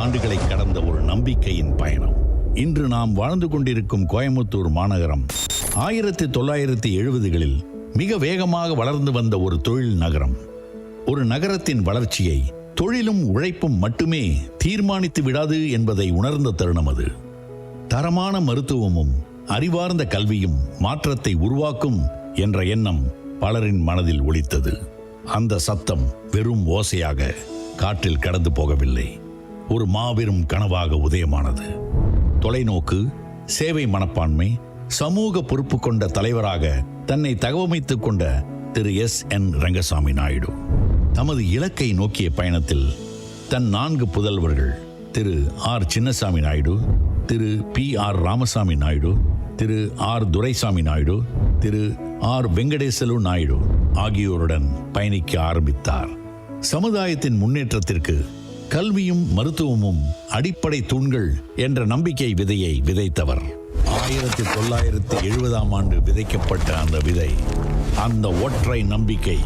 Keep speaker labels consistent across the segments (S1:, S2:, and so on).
S1: ஆண்டுகளை கடந்த ஒரு நம்பிக்கையின் பயணம். இன்று நாம் வாழ்ந்து கொண்டிருக்கும் கோயம்புத்தூர் மாநகரம் 1970களில் மிக வேகமாக வளர்ந்து வந்த ஒரு தொழில் நகரம். ஒரு நகரத்தின் வளர்ச்சியை தொழிலும் உழைப்பும் மட்டுமே தீர்மானித்து விடாது என்பதை உணர்ந்த தருணம் அது. தரமான மருத்துவமும் அறிவார்ந்த கல்வியும் மாற்றத்தை உருவாக்கும் என்ற எண்ணம் பலரின் மனதில் ஒலித்தது. அந்த சத்தம் வெறும் ஓசையாக காற்றில் கடந்து போகவில்லை, ஒரு மாபெரும் கனவாக உதயமானது. தொலைநோக்கு, சேவை மனப்பான்மை, சமூக பொறுப்பு கொண்ட தலைவராக தன்னை தகவமைத்துக் கொண்ட திரு SN ரங்கசாமி நாயுடு தமது இலக்கை நோக்கிய பயணத்தில் தன் 4 புதல்வர்கள் திரு R சின்னசாமி நாயுடு, திரு PR ராமசாமி நாயுடு, திரு R துரைசாமி நாயுடு, திரு R வெங்கடேசலு நாயுடு ஆகியோருடன் பயணிக்க ஆரம்பித்தார். சமுதாயத்தின் முன்னேற்றத்திற்கு கல்வியும் மருத்துவமும் அடிப்படை தூண்கள் என்ற நம்பிக்கை விதையை விதைத்தவர். 1970ஆம் ஆண்டு விதைக்கப்பட்ட அந்த விதை, அந்த ஒற்றை நம்பிக்கை,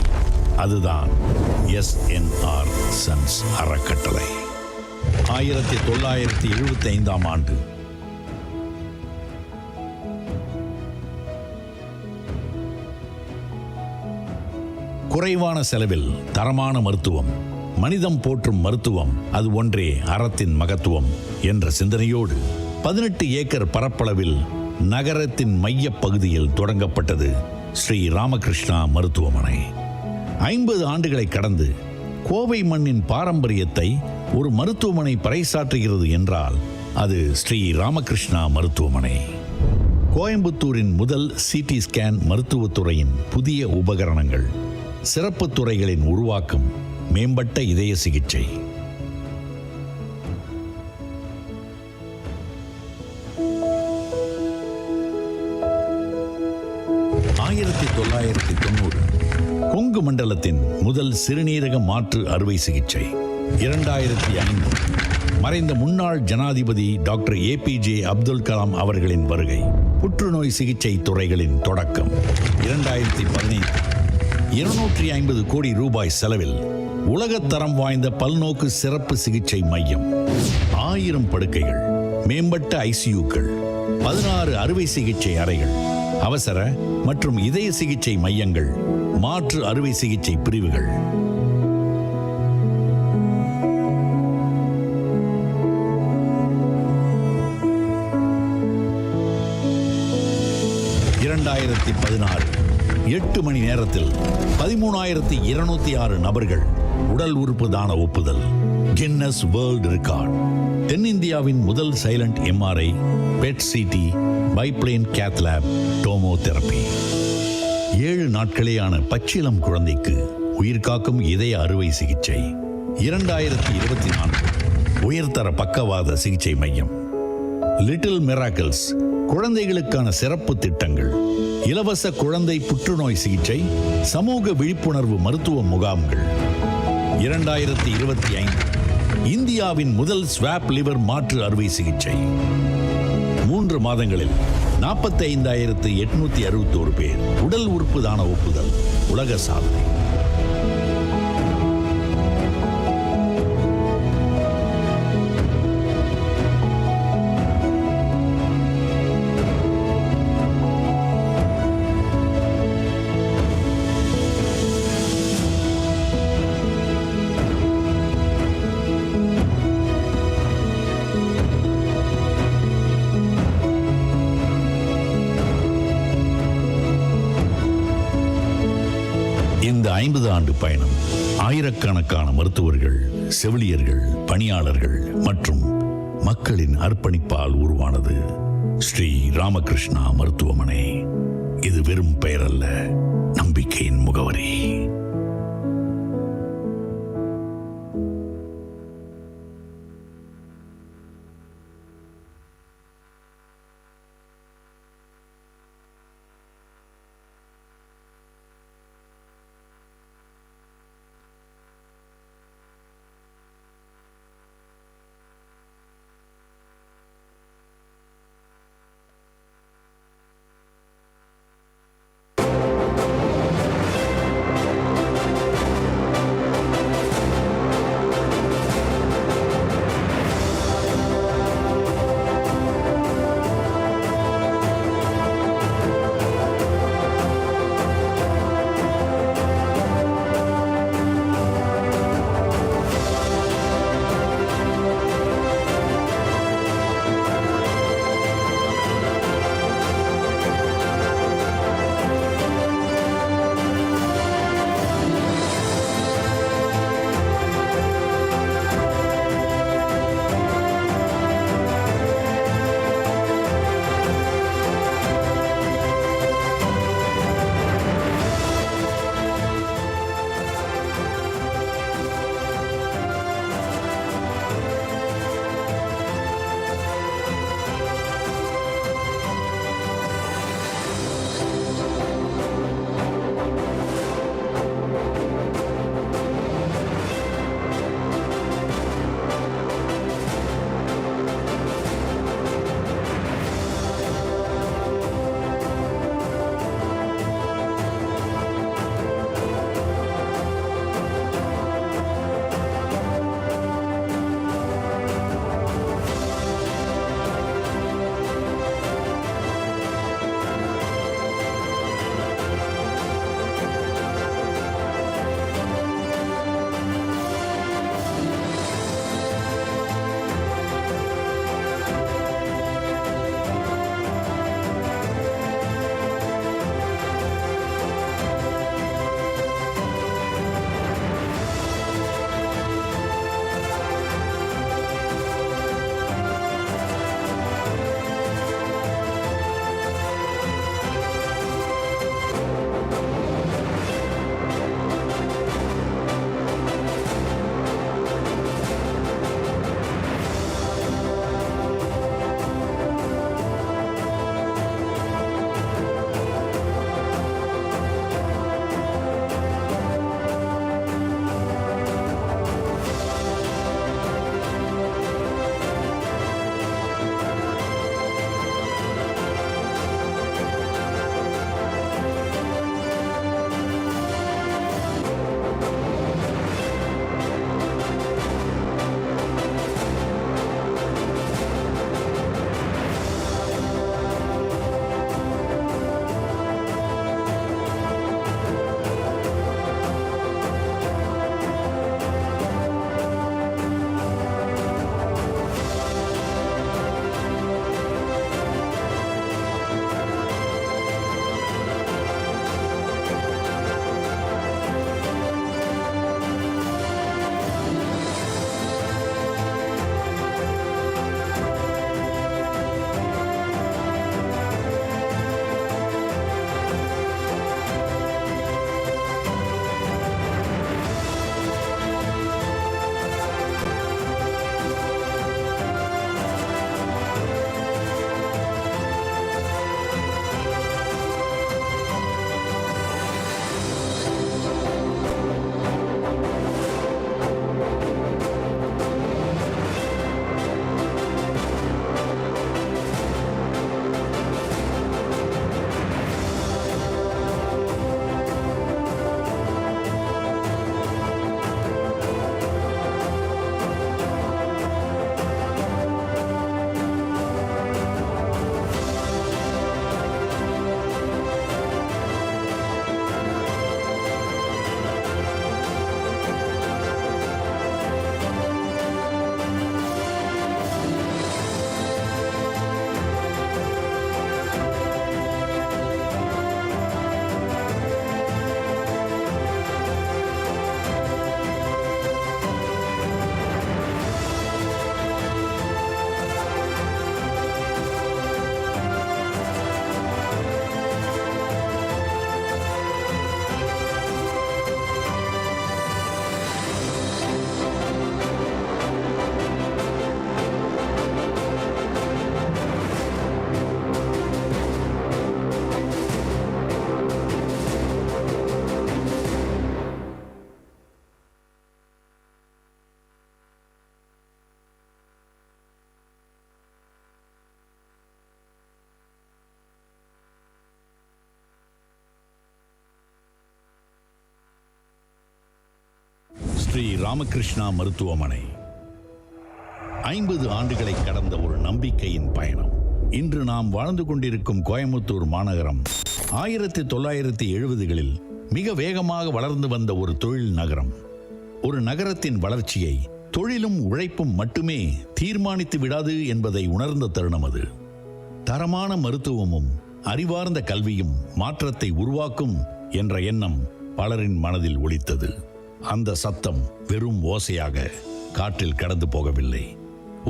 S1: அதுதான் SNR Sons அறக்கட்டளை. 1975ஆம் ஆண்டு குறைவான செலவில் தரமான மருத்துவம், மனிதம் போற்றும் மருத்துவம், அது ஒன்றே அறத்தின் மகத்துவம் என்ற சிந்தனையோடு 18 ஏக்கர் பரப்பளவில் நகரத்தின் மைய பகுதியில் தொடங்கப்பட்டது ஸ்ரீ ராமகிருஷ்ணா மருத்துவமனை. 50 ஆண்டுகளை கடந்து கோவை மண்ணின் பாரம்பரியத்தை ஒரு மருத்துவமனை பறைசாற்றுகிறது என்றால் அது ஸ்ரீ ராமகிருஷ்ணா மருத்துவமனை. கோயம்புத்தூரின் முதல் CT ஸ்கேன் மருத்துவத்துறையின் புதிய உபகரணங்கள், சிறப்பு துறைகளின் உருவாக்கம், மேம்பட்ட இதய சிகிச்சை. கொங்கு மண்டலத்தின் முதல் சிறுநீரக மாற்று அறுவை சிகிச்சை. 2005 மறைந்த முன்னாள் ஜனாதிபதி டாக்டர் APJ அப்துல் கலாம் அவர்களின் வருகை, புற்றுநோய் சிகிச்சை துறைகளின் தொடக்கம். 2015 250 கோடி ரூபாய் செலவில் உலகத்தரம் வாய்ந்த பல்நோக்கு சிறப்பு சிகிச்சை மையம், 1000 படுக்கைகள், மேம்பட்ட ICUக்கள், 16 அறுவை சிகிச்சை அறைகள், அவசர மற்றும் இதய சிகிச்சை மையங்கள், மாற்று அறுவை சிகிச்சை பிரிவுகள். (2016) 8 மணி நேரத்தில் 13,206 நபர்கள் உடல் உறுப்பு தான ஒப்புதல், கின்னஸ் வேர்ல்ட் ரெக்கார்ட். தென்னிந்தியாவின் முதல் silent MRI, PET CT, biplane cath lab, tomotherapy. 7 நாட்களேயான பச்சிளம் குழந்தைக்கு உயிர்காக்கும் இதய அறுவை சிகிச்சை. 2024 உயர்தர பக்கவாத சிகிச்சை மையம். லிட்டில் மிராக்கிள்ஸ் குழந்தைகளுக்கான சிறப்பு திட்டங்கள், இலவச குழந்தை புற்றுநோய் சிகிச்சை, சமூக விழிப்புணர்வு மருத்துவ முகாம்கள். 2025 இந்தியாவின் முதல் ஸ்வாப் லிவர் மாற்று அறுவை சிகிச்சை. 3 மாதங்களில் 45,861 பேர் உடல் உறுப்பு தான ஒப்புதல், உலக சாதனை. இந்த 50 ஆண்டு பயணம் ஆயிரக்கணக்கான மருத்துவர்கள், செவிலியர்கள், பணியாளர்கள் மற்றும் மக்களின் அர்ப்பணிப்பால் உருவானது. ஸ்ரீ ராமகிருஷ்ணா மருத்துவமனை. இது வெறும் பெயர் அல்ல, நம்பிக்கையின் முகவரி. ஸ்ரீ ராமகிருஷ்ணா மருத்துவமனை 50 ஆண்டுகளை கடந்த ஒரு நம்பிக்கையின் பயணம். இன்று நாம் வாழ்ந்து கொண்டிருக்கும் கோயம்புத்தூர் மாநகரம் 1970களில் மிக வேகமாக வளர்ந்து வந்த ஒரு தொழில் நகரம். ஒரு நகரத்தின் வளர்ச்சியை தொழிலும் உழைப்பும் மட்டுமே தீர்மானித்து விடாது என்பதை உணர்ந்த தருணம் அது. தரமான மருத்துவமும் அறிவார்ந்த கல்வியும் மாற்றத்தை உருவாக்கும் என்ற எண்ணம் பலரின் மனதில் ஒலித்தது. அந்த சத்தம் வெறும் ஓசையாக காற்றில் கடந்து போகவில்லை,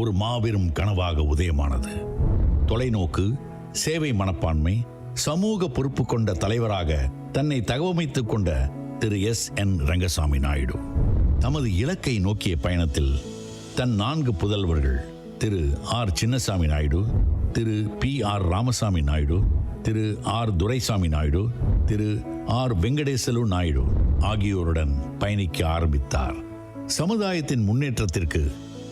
S1: ஒரு மாபெரும் கனவாக உதயமானது. தொலைநோக்கு, சேவை மனப்பான்மை, சமூக பொறுப்பு கொண்ட தலைவராக தன்னை தகவமைத்துக் கொண்ட திரு SN ரங்கசாமி நாயுடு தமது இலக்கை நோக்கிய பயணத்தில் தன் 4 புதல்வர்கள் திரு R சின்னசாமி நாயுடு, திரு PR ராமசாமி நாயுடு, திரு R துரைசாமி நாயுடு, திரு R வெங்கடேசலு நாயுடு ஆகியோருடன் பயணிக்க ஆரம்பித்தார். சமுதாயத்தின் முன்னேற்றத்திற்கு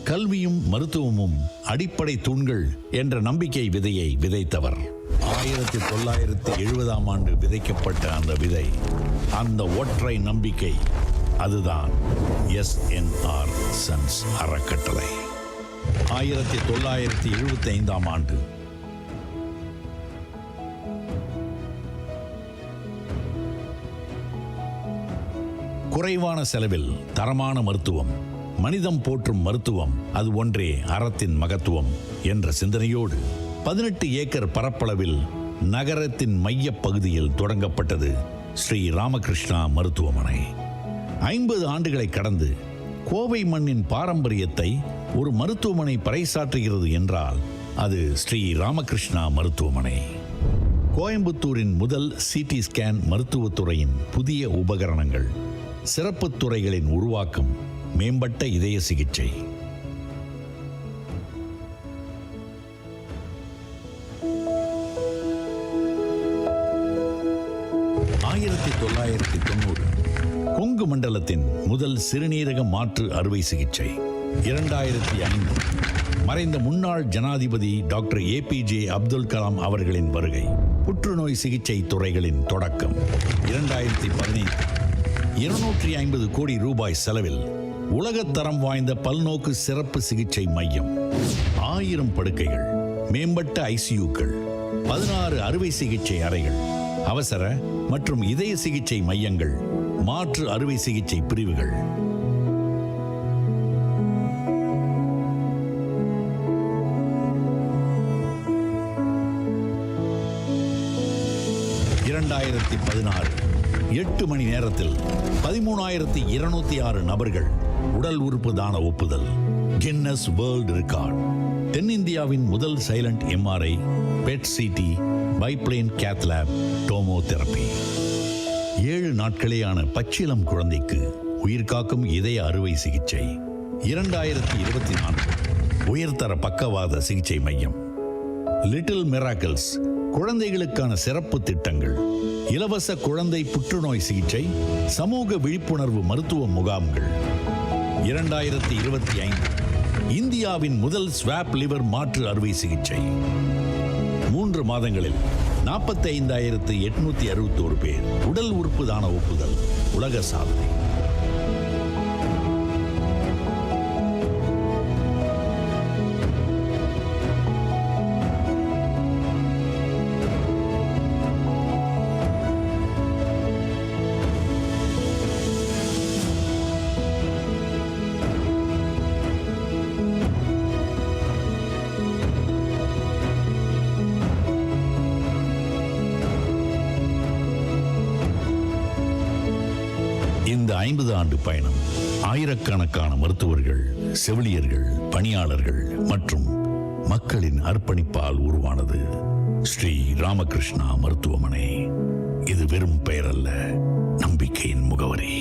S1: கல்வியும் மருத்துவமும் அடிப்படை தூண்கள் என்ற நம்பிக்கை விதையை விதைத்தவர். 1970ஆம் ஆண்டு விதைக்கப்பட்ட அந்த விதை, அந்த ஒற்றை நம்பிக்கை, அதுதான் SNR சன்ஸ் அறக்கட்டளை. 1975ஆம் ஆண்டு குறைவான செலவில் தரமான மருத்துவம், மனிதம் போற்றும் மருத்துவம், அது ஒன்றே அறத்தின் மகத்துவம் என்ற சிந்தனையோடு 18 ஏக்கர் பரப்பளவில் நகரத்தின் மைய பகுதியில் தொடங்கப்பட்டது ஸ்ரீ ராமகிருஷ்ணா மருத்துவமனை. 50 ஆண்டுகளை கடந்து கோவை மண்ணின் பாரம்பரியத்தை ஒரு மருத்துவமனை பறைசாற்றுகிறது என்றால் அது ஸ்ரீ ராமகிருஷ்ணா மருத்துவமனை. கோயம்புத்தூரின் முதல் CT ஸ்கேன் மருத்துவத்துறையின் புதிய உபகரணங்கள், சிறப்பு துறைகளின் உருவாக்கம், மேம்பட்ட இதய சிகிச்சை. கொங்கு மண்டலத்தின் முதல் சிறுநீரக மாற்று அறுவை சிகிச்சை. 2005 மறைந்த முன்னாள் ஜனாதிபதி டாக்டர் APJ அப்துல் கலாம் அவர்களின் வருகை, புற்றுநோய் சிகிச்சை துறைகளின் தொடக்கம். 2015 250 கோடி ரூபாய் செலவில் உலகத்தரம் வாய்ந்த பல்நோக்கு சிறப்பு சிகிச்சை மையம், 1000 படுக்கைகள், மேம்பட்ட ICUக்கள், 16 அறுவை சிகிச்சை அறைகள், அவசர மற்றும் இதய சிகிச்சை மையங்கள், மாற்று அறுவை சிகிச்சை பிரிவுகள். (2016) 8 மணி நேரத்தில் 13,206 நபர்கள் உடல் உறுப்பு தான ஒப்புதல், கின்னஸ் வேர்ல்ட் ரெக்கார்ட். தென்னிந்தியாவின் முதல் silent MRI, PET CT, biplane cath lab, tomotherapy. 7 நாட்களேயான பச்சிளம் குழந்தைக்கு உயிர்காக்கும் இதய அறுவை சிகிச்சை. 2024 உயர்தர பக்கவாத சிகிச்சை மையம். லிட்டில் மிராக்கிள்ஸ் குழந்தைகளுக்கான சிறப்பு திட்டங்கள், இலவச குழந்தை புற்றுநோய் சிகிச்சை, சமூக விழிப்புணர்வு மருத்துவ முகாம்கள். 2025 இந்தியாவின் முதல் ஸ்வாப் லிவர் மாற்று அறுவை சிகிச்சை. 3 மாதங்களில் 45,861 பேர் உடல் உறுப்பு தான ஒப்புதல், உலக சாதனை. இந்த 50 ஆண்டு பயணம் ஆயிரக்கணக்கான மருத்துவர்கள், செவிலியர்கள், பணியாளர்கள் மற்றும் மக்களின் அர்ப்பணிப்பால் உருவானது. ஸ்ரீ ராமகிருஷ்ணா மருத்துவமனை இது வெறும் பெயரல்ல, நம்பிக்கையின் முகவரி.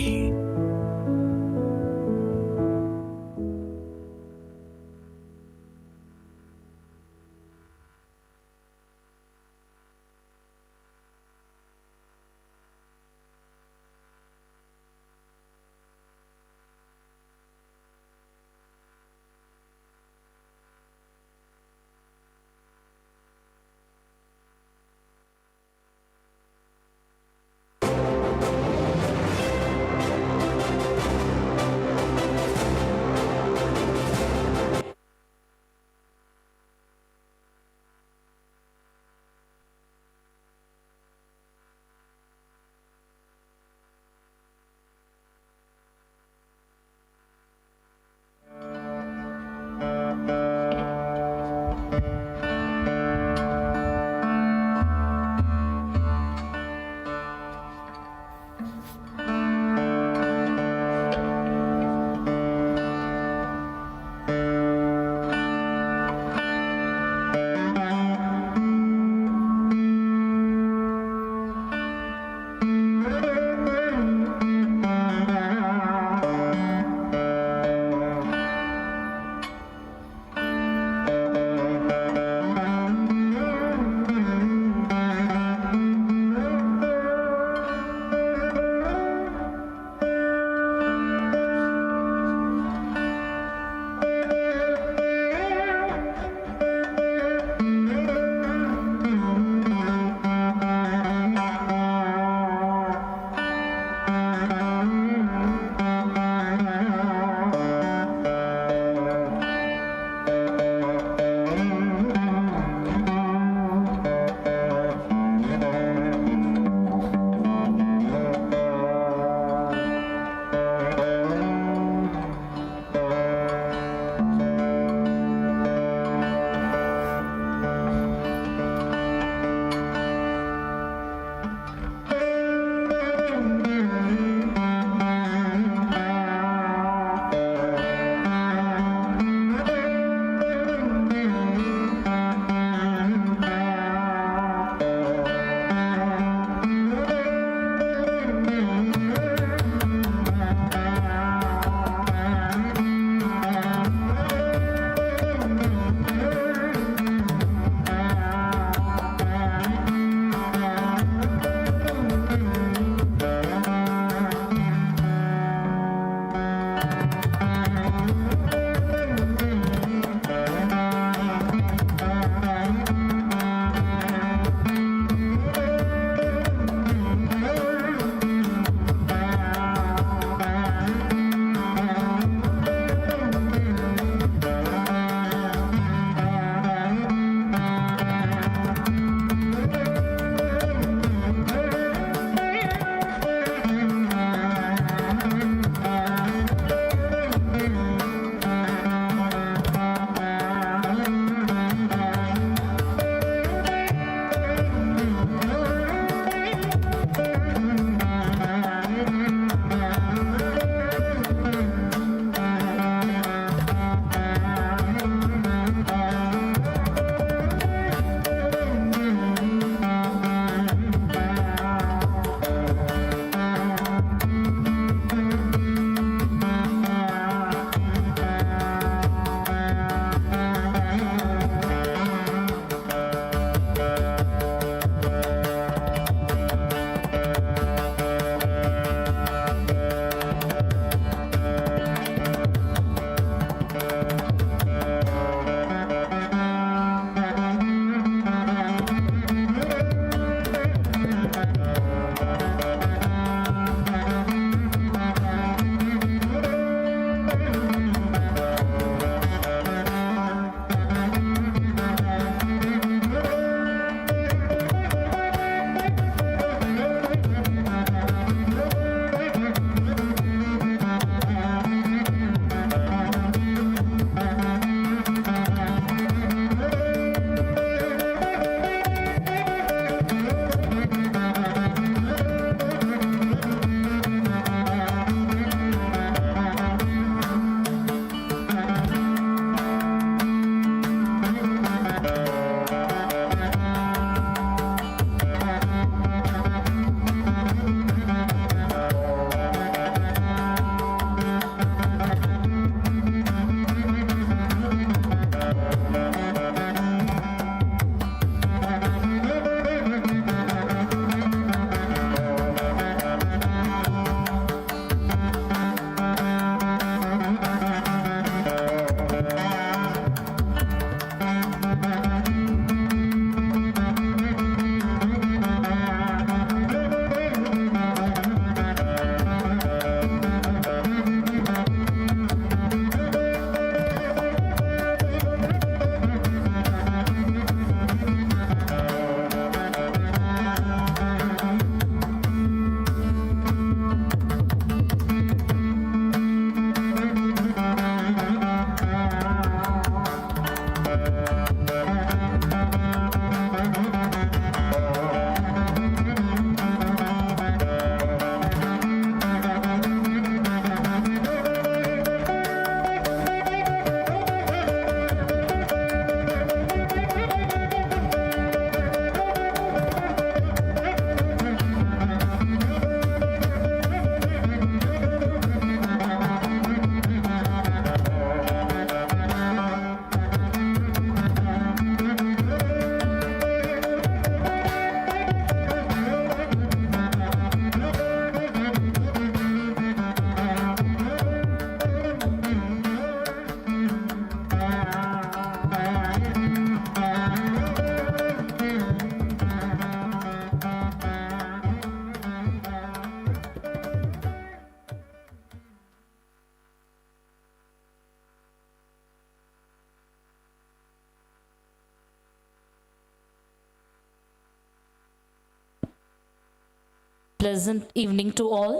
S2: Pleasant evening to all.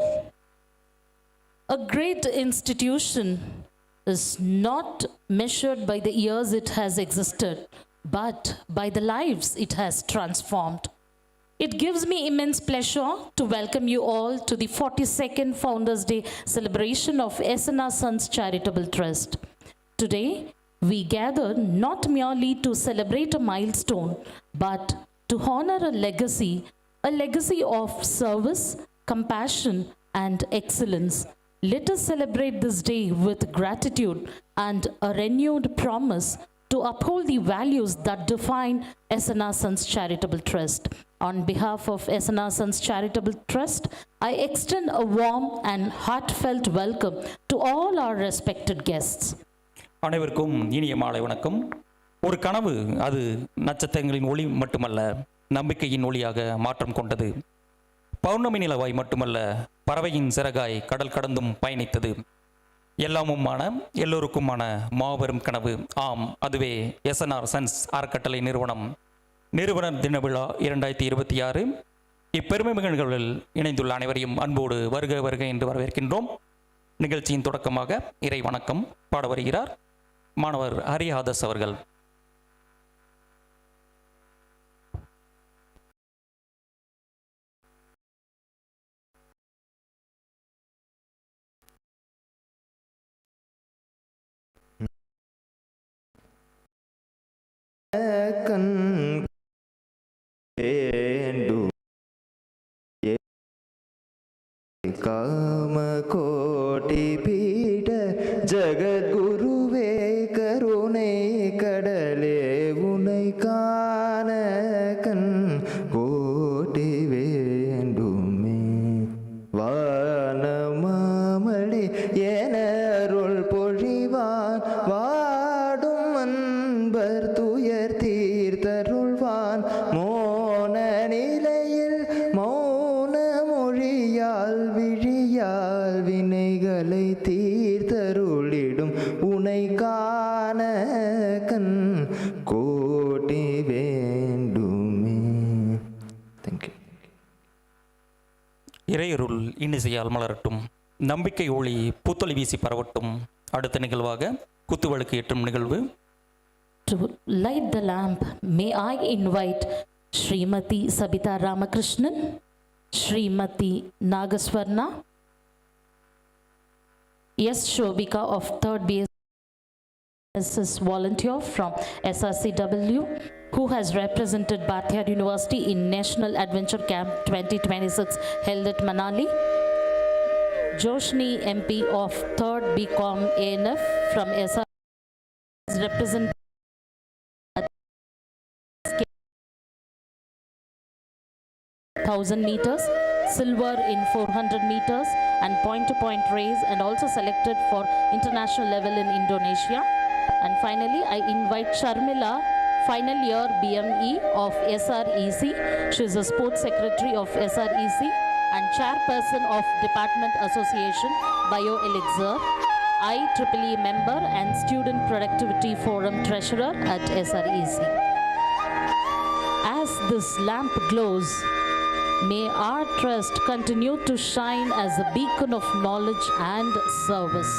S2: A great institution is not measured by the years it has existed, but by the lives it has transformed. It gives me immense pleasure to welcome you all to the 42nd Founders Day celebration of SNR Sons Charitable Trust. Today, we gather not merely to celebrate a milestone, but to honor a legacy of service, compassion, and excellence. Let us celebrate this day with gratitude and a renewed promise to uphold the values that define SNR Sons Charitable Trust. On behalf of SNR Sons Charitable Trust, I extend a warm and heartfelt welcome to all our respected guests.
S3: அனைவருக்கும் இனிய மாலை வணக்கம். ஒரு கனவு, அது நட்சத்திரங்களின் ஒளி மட்டுமல்ல, நம்பிக்கையின் ஒளியாக மாற்றம் கொண்டது. பௌர்ணமி நிலவாய் மட்டுமல்ல, பறவையின் சிறகாய் கடல் கடந்தும் பயணித்தது. எல்லாமுமான எல்லோருக்குமான மாபெரும் கனவு. ஆம், அதுவே SNR சன்ஸ் அறக்கட்டளை நிறுவனர் தின விழா 2026. இப்பெருமை நிகழ்வுகளில் இணைந்துள்ள அனைவரையும் அன்போடு வருக வருக என்று வரவேற்கின்றோம். நிகழ்ச்சியின் தொடக்கமாக இறை வணக்கம் பாட வருகிறார் மாணவர் ஹரிஹாதஸ் அவர்கள்.
S4: காம கோட்டி பீட ஜகத்குருவே கருணை கடலே உனை காண கண் கோட்டி வேண்டுமே வானமாமழை என அருள் பொழிவான் வாடும் அன்பர் துயர் தீர்த்தருள்வான் மோன நிலையில் மௌன மொழியால் விழியால் வினைகளை தீர்த்தருளிடும் உனை காண கண் கோட்டி வேண்டுமே. தேங்க்யூ.
S3: இறையருள் இன்னிசையால் மலரட்டும், நம்பிக்கை ஒளி புத்தொளி வீசி பரவட்டும். அடுத்த நிகழ்வாக குத்துவிளக்கு ஏற்றும் நிகழ்வு.
S2: To light the lamp, may I invite Srimati Sabita Ramakrishnan, Srimati Nagaswarna, S. Shobika of 3rd BSS volunteer from SRCW, who has represented Bhatyar University in National Adventure Camp 2026 held at Manali. Joshni MP of 3rd BCom ANF from SR represent 1000 meters, silver in 400 meters and point-to-point race, and also selected for international level in Indonesia. And finally, I invite Sharmila, final year BME of SREC. She is a sports secretary of SREC and chairperson of Department Association Bioelixir, IEEE member and Student Productivity Forum treasurer at SREC. As this lamp glows, may our trust continue to shine as a beacon of knowledge and service.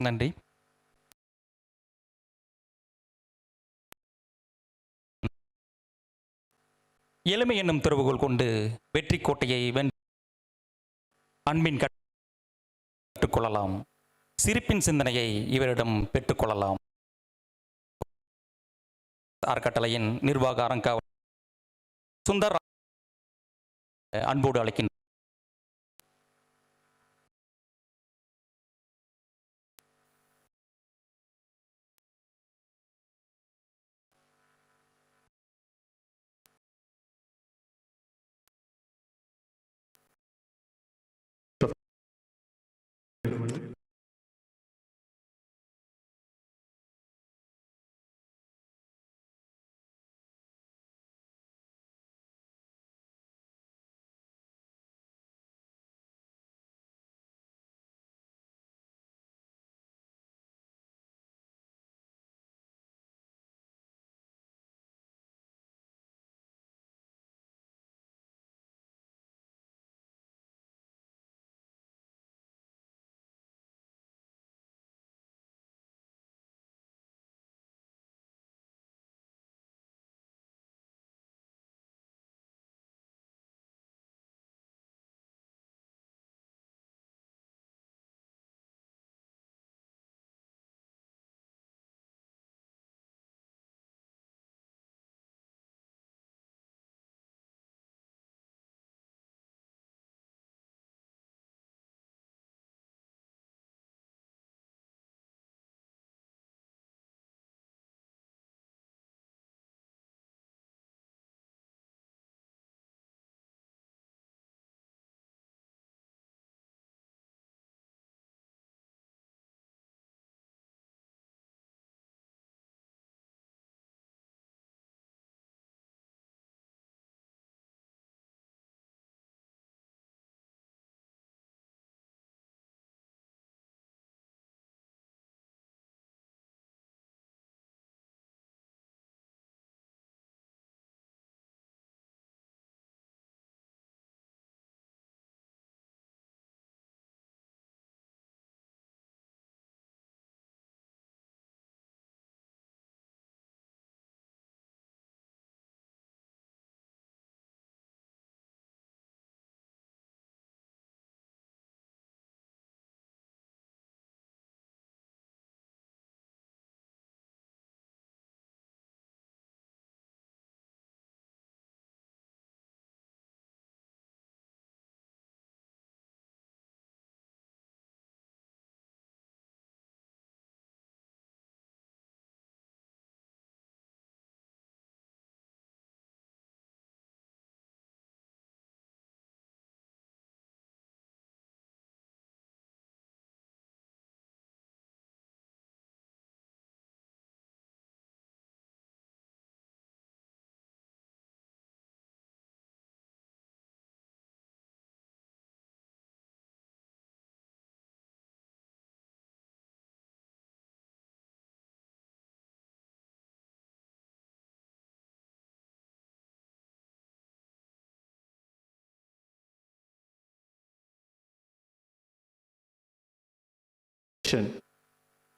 S3: நன்றி. எளிமை என்னும் திறவுகோல் கொண்டு வெற்றி கோட்டையை அன்பின் கற்றுக்கொள்ளலாம். சிரிப்பின் சிந்தனையை இவரிடம் பெற்றுக்கொள்ளலாம். அறக்கட்டளையின் நிர்வாக அரங்காவலர் சுந்தர் அன்போடு அழைக்கின்றார்.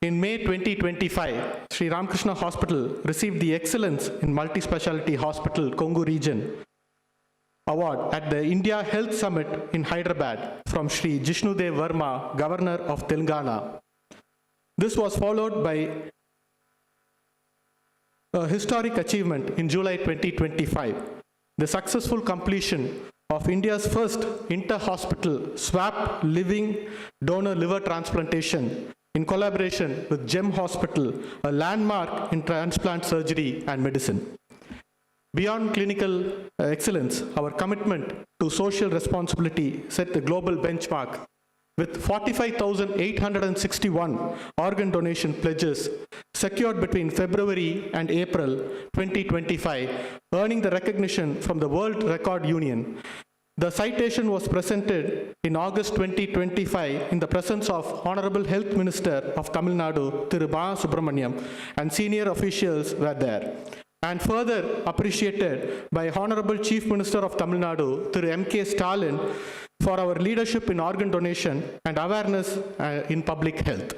S5: In May 2025, Sri Ramakrishna Hospital received the Excellence in Multi-Speciality Hospital, Kongu Region Award at the India Health Summit in Hyderabad from Sri Jishnudev Verma, Governor of Telangana. This was followed by a historic achievement in July 2025, the successful completion of India's first inter-hospital swap living donor liver transplantation in collaboration with GEM Hospital, a landmark in transplant surgery and medicine. Beyond clinical excellence, our commitment to social responsibility set the global benchmark with 45,861 organ donation pledges secured between February and April 2025, earning the recognition from the World Record Union. The citation was presented in August 2025 in the presence of Honorable Health Minister of Tamil Nadu, Thiru Ba Subramaniam, and senior officials were there. And further appreciated by Honorable Chief Minister of Tamil Nadu, Thiru M.K. Stalin, for our leadership in organ donation and awareness in public health.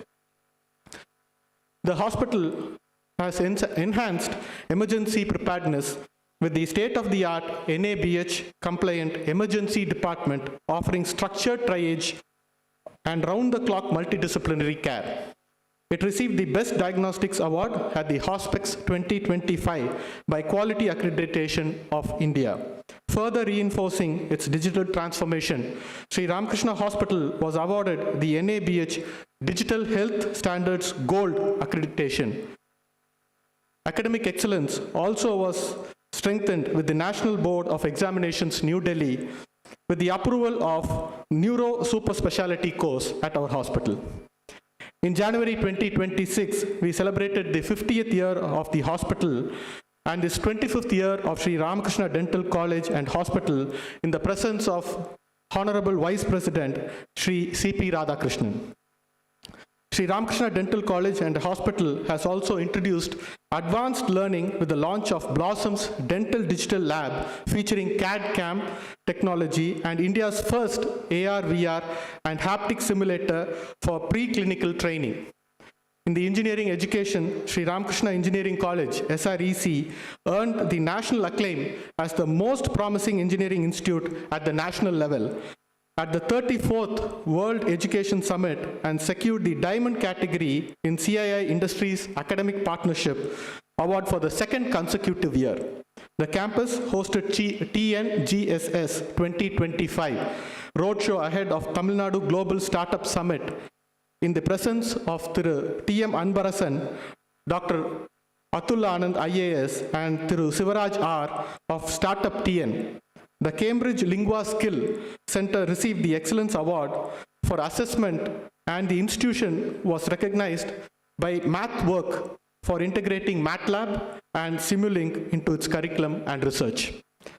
S5: The hospital has enhanced emergency preparedness with the state-of-the-art NABH compliant emergency department offering structured triage and round-the-clock multidisciplinary care. It received the Best Diagnostics Award at the Hospice 2025 by Quality Accreditation of India. Further reinforcing its digital transformation, Sri Ramakrishna Hospital was awarded the NABH Digital Health Standards Gold Accreditation. Academic excellence also was strengthened with the National Board of Examinations, New Delhi, with the approval of Neuro Super Speciality course at our hospital. In January 2026, we celebrated the 50th year of the hospital and this 25th year of Sri Ramakrishna Dental College and Hospital in the presence of Honorable Vice President Sri C.P. Radhakrishnan. Sri Ramakrishna Dental College and Hospital has also introduced advanced learning with the launch of Blossom's Dental Digital Lab featuring CAD/CAM technology and India's first AR/VR and haptic simulator for preclinical training. In the engineering education, Sri Ramakrishna Engineering College, SREC, earned the national acclaim as the most promising engineering institute at the national level at the 34th World Education Summit and secured the Diamond category in CII Industries Academic Partnership Award for the second consecutive year. The campus hosted TNGSS 2025 roadshow ahead of Tamil Nadu Global Startup Summit in the presence of Thiru T.M. Anbarasan, Dr. Atul Anand IAS and Thiru Sivaraj R of Startup TN. The Cambridge Lingua Skill Center received the Excellence Award for assessment and the institution was recognized by MathWork for integrating MATLAB and Simulink into its curriculum and research.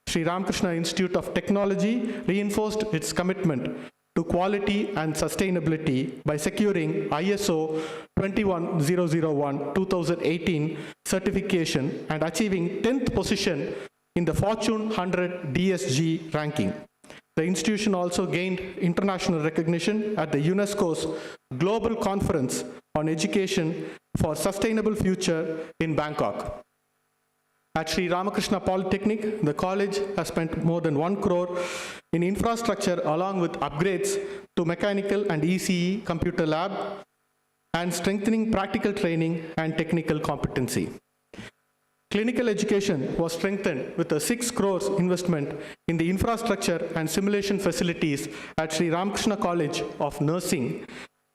S5: Sri Ramakrishna Institute of Technology reinforced its commitment to quality and sustainability by securing ISO 21001-2018 certification and achieving 10th position in the Fortune 100 DSG ranking. The institution also gained international recognition at the UNESCO's Global Conference on Education for Sustainable Future in Bangkok. At Sri Ramakrishna Polytechnic, the college has spent more than 1 crore in infrastructure along with upgrades to mechanical and ECE computer lab and strengthening practical training and technical competency. Clinical education was strengthened with a 6 crores investment in the infrastructure and simulation facilities at Sri Ramakrishna College of Nursing,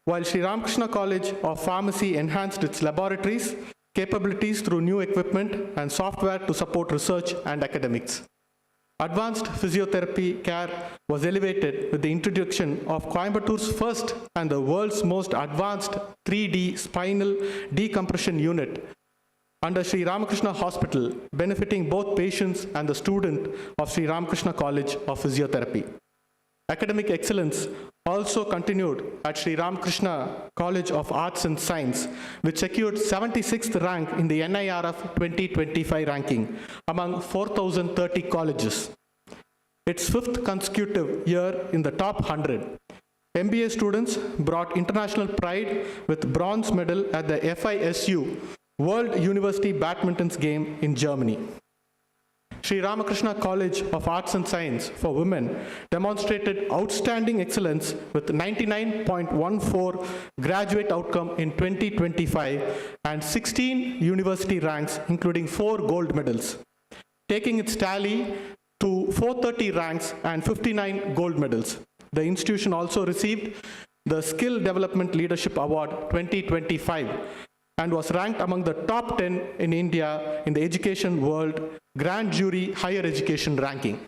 S5: while Sri Ramakrishna College of Pharmacy enhanced its laboratories, capabilities through new equipment and software to support research and academics. Advanced physiotherapy care was elevated with the introduction of Coimbatore's first and the world's most advanced 3D spinal decompression unit under Sri Ramakrishna Hospital, benefiting both patients and the student of Sri Ramakrishna College of Physiotherapy. Academic excellence also continued at Sri Ramakrishna College of Arts and Science, which secured 76th rank in the NIRF 2025 ranking among 4,030 colleges. Its 5th consecutive year in the top 100. MBA students brought international pride with bronze medal at the FISU World University Badminton's game in Germany. Sri Ramakrishna College of Arts and Science for Women demonstrated outstanding excellence with 99.14 graduate outcome in 2025 and 16 university ranks, including 4 gold medals, taking its tally to 430 ranks and 59 gold medals. The institution also received the Skill Development Leadership Award 2025 and was ranked among the top 10 in India in the Education World Grand Jury Higher Education ranking.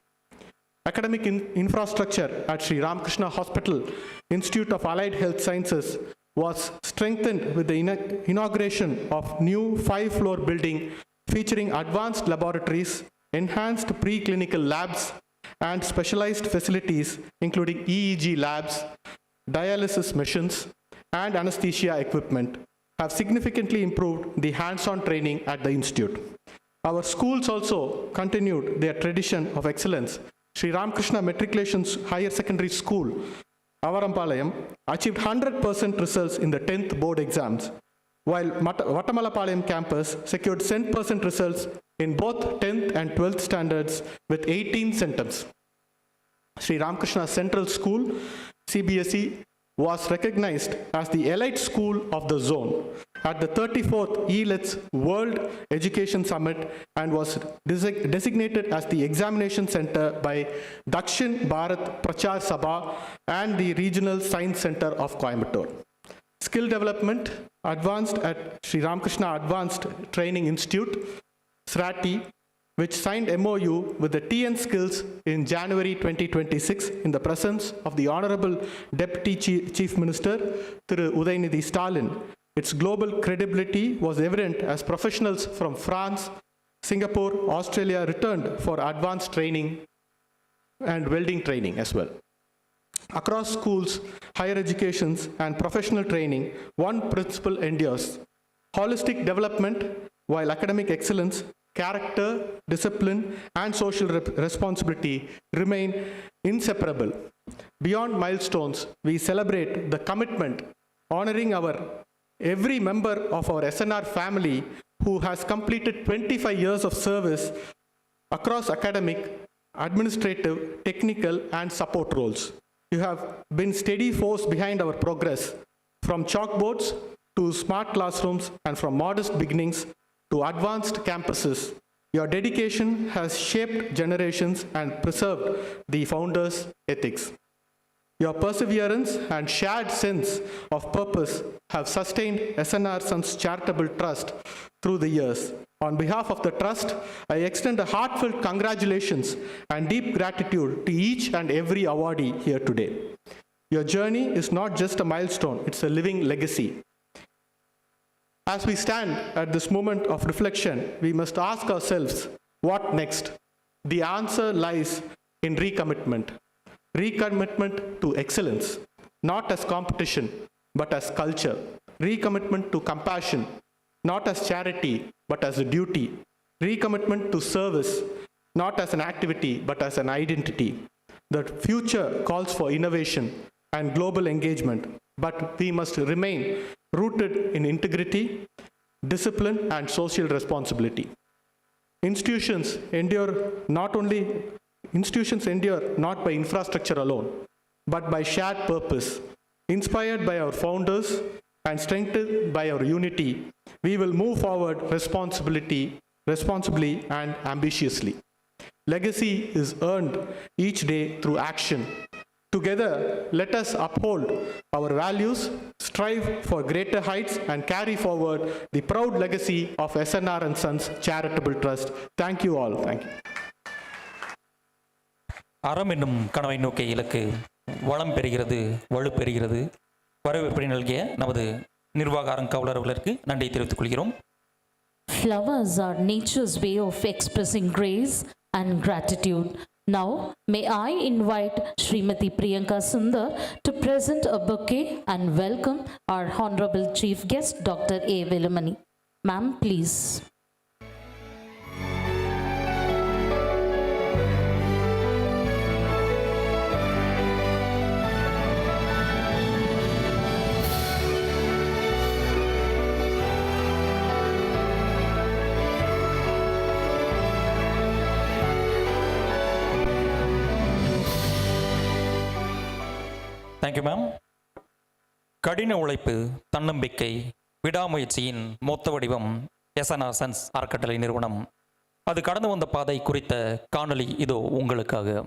S5: Academic infrastructure at Sri Ramakrishna Hospital Institute of Allied Health Sciences was strengthened with the inauguration of new 5-floor building featuring advanced laboratories, enhanced preclinical labs, and specialized facilities including EEG labs, dialysis machines, and anesthesia equipment have significantly improved the hands-on training at the institute. Our schools also continued their tradition of excellence. Sri Ramakrishna Matriculation Higher Secondary School, Avarampalayam, achieved 100% results in the 10th board exams, while Vattamalapalayam campus secured 100% results in both 10th and 12th standards with 18 centums. Sri Ramakrishna Central School, CBSE, was recognized as the elite school of the zone at the 34th ELITS World Education Summit and was designated as the examination center by Dakshin Bharat Prachar Sabha and the Regional Science Center of Coimbatore. Skill development advanced at Sri Ramakrishna Advanced Training Institute, SRATI, which signed MOU with the TN Skills in January 2026 in the presence of the Honorable Deputy Chief Minister, Thiru Udayanidhi Stalin. Its global credibility was evident as professionals from France, Singapore, Australia returned for advanced training and welding training as well. Across schools, higher educations, and professional training, one principle endures: holistic development, while academic excellence, character, discipline, and social responsibility remain inseparable. Beyond milestones, we celebrate the commitment, honoring every member of our SNR family who has completed 25 years of service across academic, administrative, technical, and support roles. You have been steady force behind our progress, from chalkboards to smart classrooms and from modest beginnings to advanced campuses. Your dedication has shaped generations and preserved the founders' ethics. Your perseverance and shared sense of purpose have sustained SNR Sons Charitable Trust through the years. On behalf of the Trust, I extend a heartfelt congratulations and deep gratitude to each and every awardee here today. Your journey is not just a milestone, it's a living legacy. As we stand at this moment of reflection, we must ask ourselves, what next? The answer lies in recommitment. Recommitment to excellence, not as competition, but as culture. Recommitment to compassion, not as charity, but as a duty. Recommitment to service, not as an activity, but as an identity. The future calls for innovation and global engagement, but we must remain rooted in integrity, discipline, and social responsibility. Institutions endure not by infrastructure alone, but by shared purpose. Inspired by our founders and strengthened by our unity, we will move forward responsibly and ambitiously. Legacy is earned each day through action. Together, let us uphold our values, strive for greater heights, and carry forward the proud legacy of SNR and Sons Charitable Trust. Thank you all. Thank you.
S3: அறம் என்னும் கனவை நோக்கிய இலக்கு வளம் பெறுகிறது, வலு பெறுகிறது. வரவேற்பை நல்கிய நமது நிர்வாக அறங்காவலர் அவர்களுக்கு நன்றி தெரிவித்துக் கொள்கிறோம்.
S2: Flowers are nature's way of expressing grace and gratitude. Now, may I invite Srimati Priyanka Sundar to present a bouquet and welcome our Honorable Chief Guest, Dr. A. Velumani. Ma'am, please.
S3: Thank you, ma'am. கடின உழைப்பு, தன்னம்பிக்கை, விடாமுயற்சியின் மொத்த வடிவம் SNR Sons அறக்கட்டளை நிறுவனம். அது கடந்து வந்த பாதை குறித்த காணொளி இதோ உங்களுக்காக.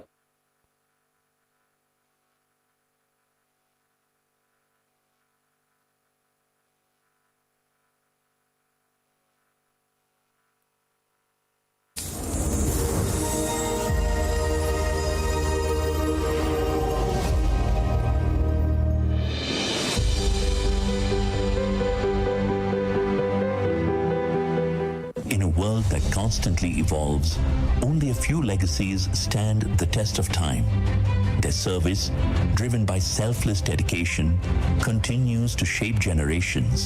S6: That constantly evolves, only a few legacies stand the test of time. Their service, driven by selfless dedication, continues to shape generations,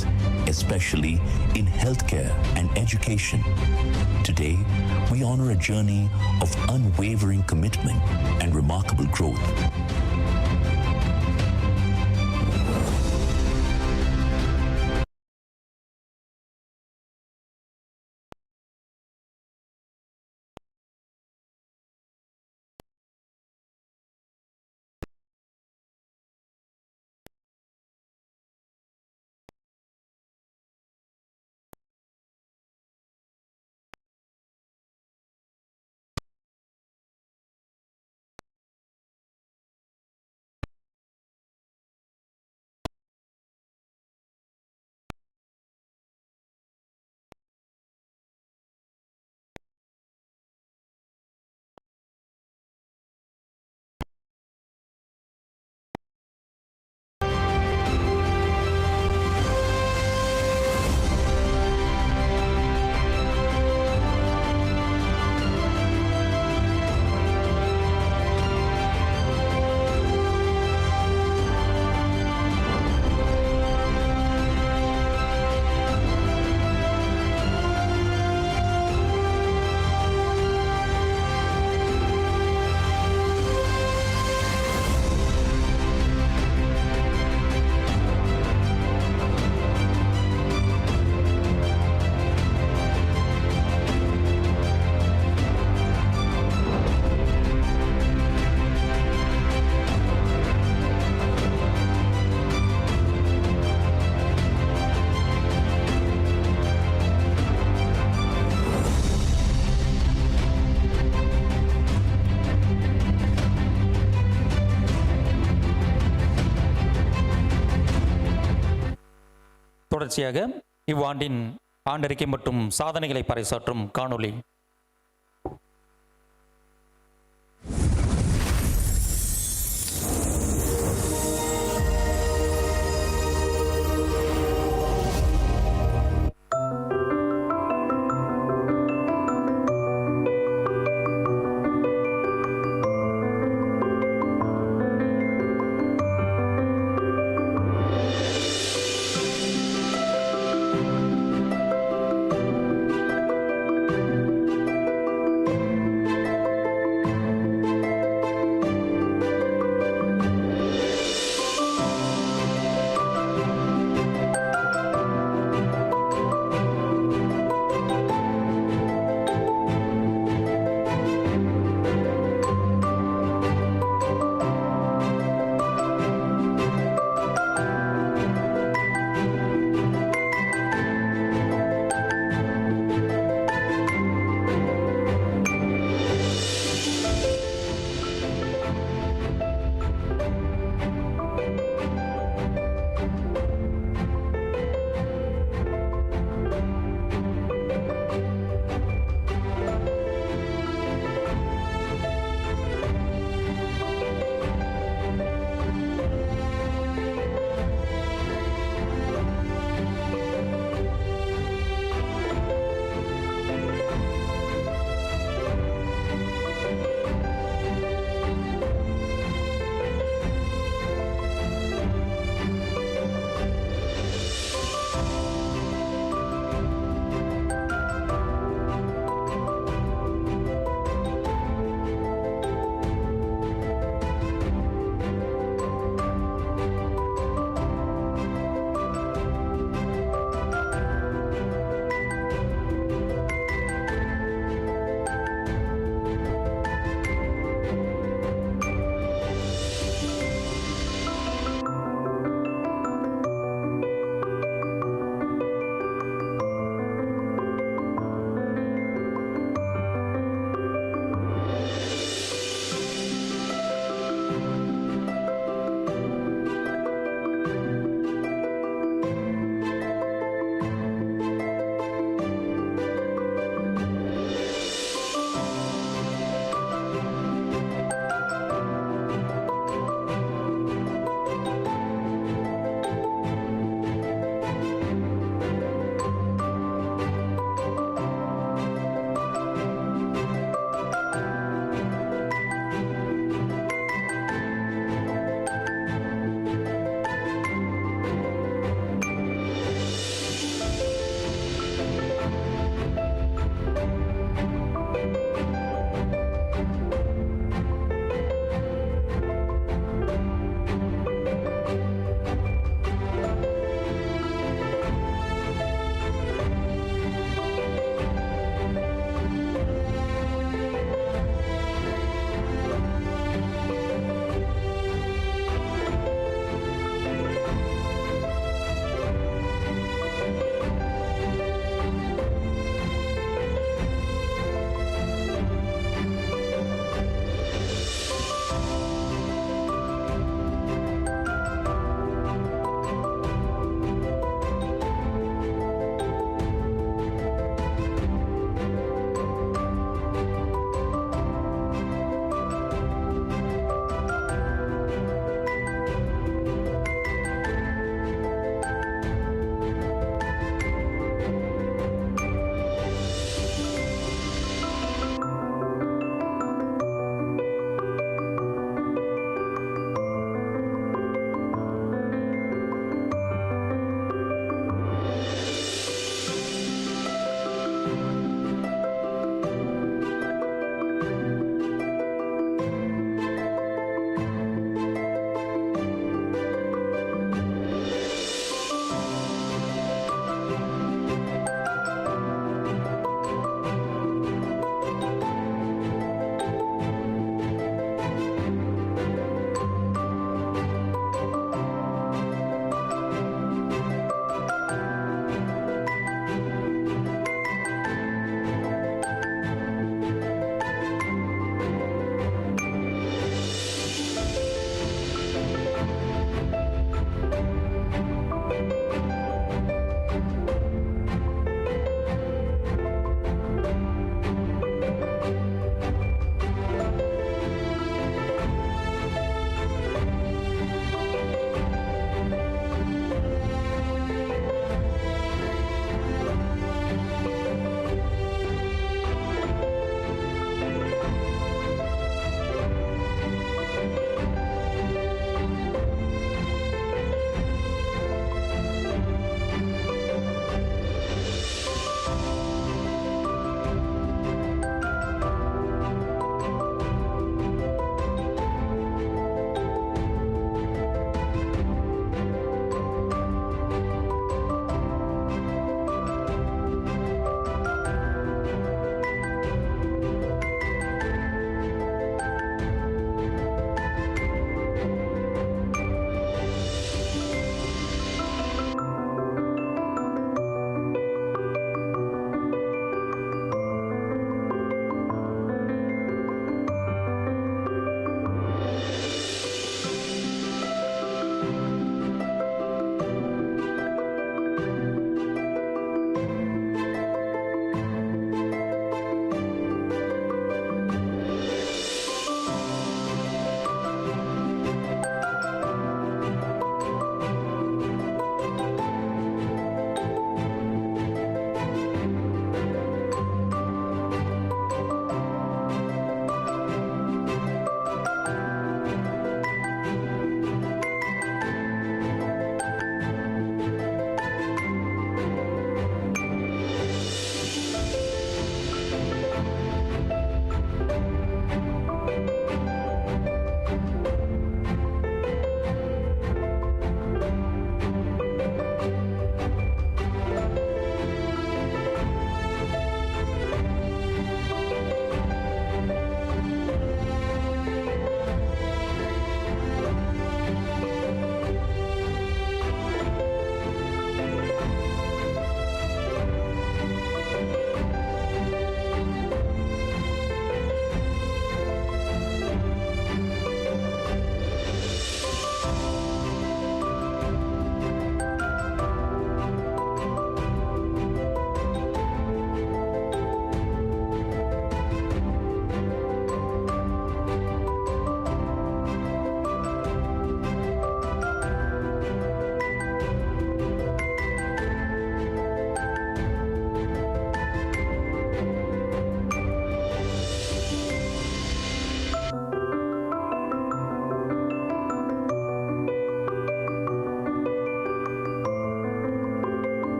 S6: especially in healthcare and education. Today, we honor a journey of unwavering commitment and remarkable growth.
S3: தொடர்ச்சியாக இவ்வாண்டின் ஆண்டறிக்கை மற்றும் சாதனைகளை பறைசாற்றும் காணொளி.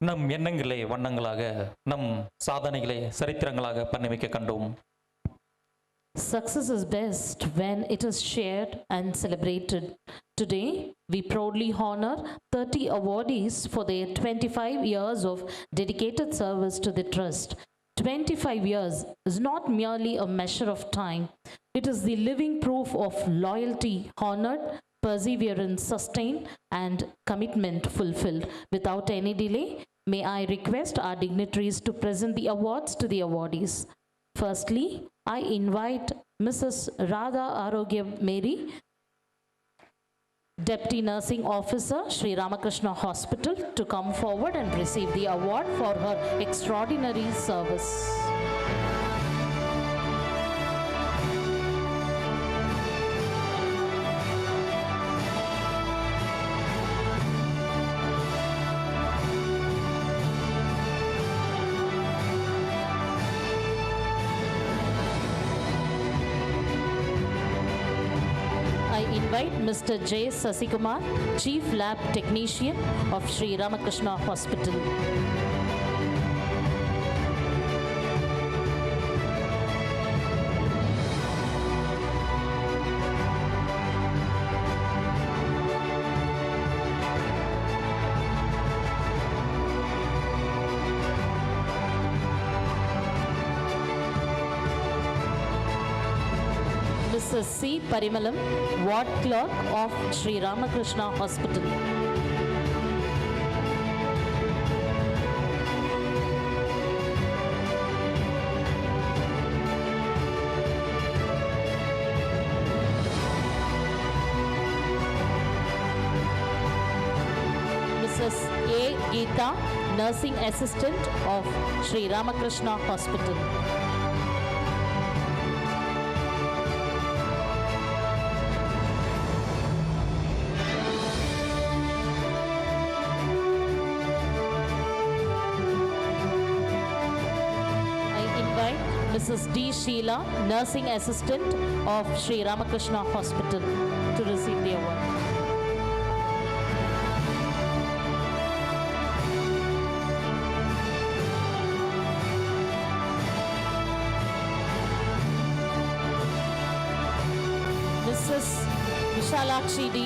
S3: நம் எண்ணங்களே வண்ணங்களாக, நம் சாதனைகளை சரித்திரங்களாக பண்ணமைக்க கண்டோம்.
S2: Success is best when it is shared and celebrated. Today, we proudly honor 30 awardees for their 25 years of dedicated service to the Trust. 25 years is not merely a measure of time, it is the living proof of loyalty honored, perseverance sustained, and commitment fulfilled. Without any delay, may I request our dignitaries to present the awards to the awardees. Firstly, I invite Mrs. Radha Arogya Mary, Deputy Nursing Officer, Sri Ramakrishna Hospital, to come forward and receive the award for her extraordinary service. I invite Mr. J. Sasikumar, Chief Lab Technician of Sri Ramakrishna Hospital. Mrs. C. Parimalam, Ward Clerk of Sri Ramakrishna Hospital. Mrs. A. Geeta, Nursing Assistant of Sri Ramakrishna Hospital. Mrs. D. Sheila, Nursing Assistant of Sri Ramakrishna Hospital, to receive the award. Mrs. Vishalakshi D.,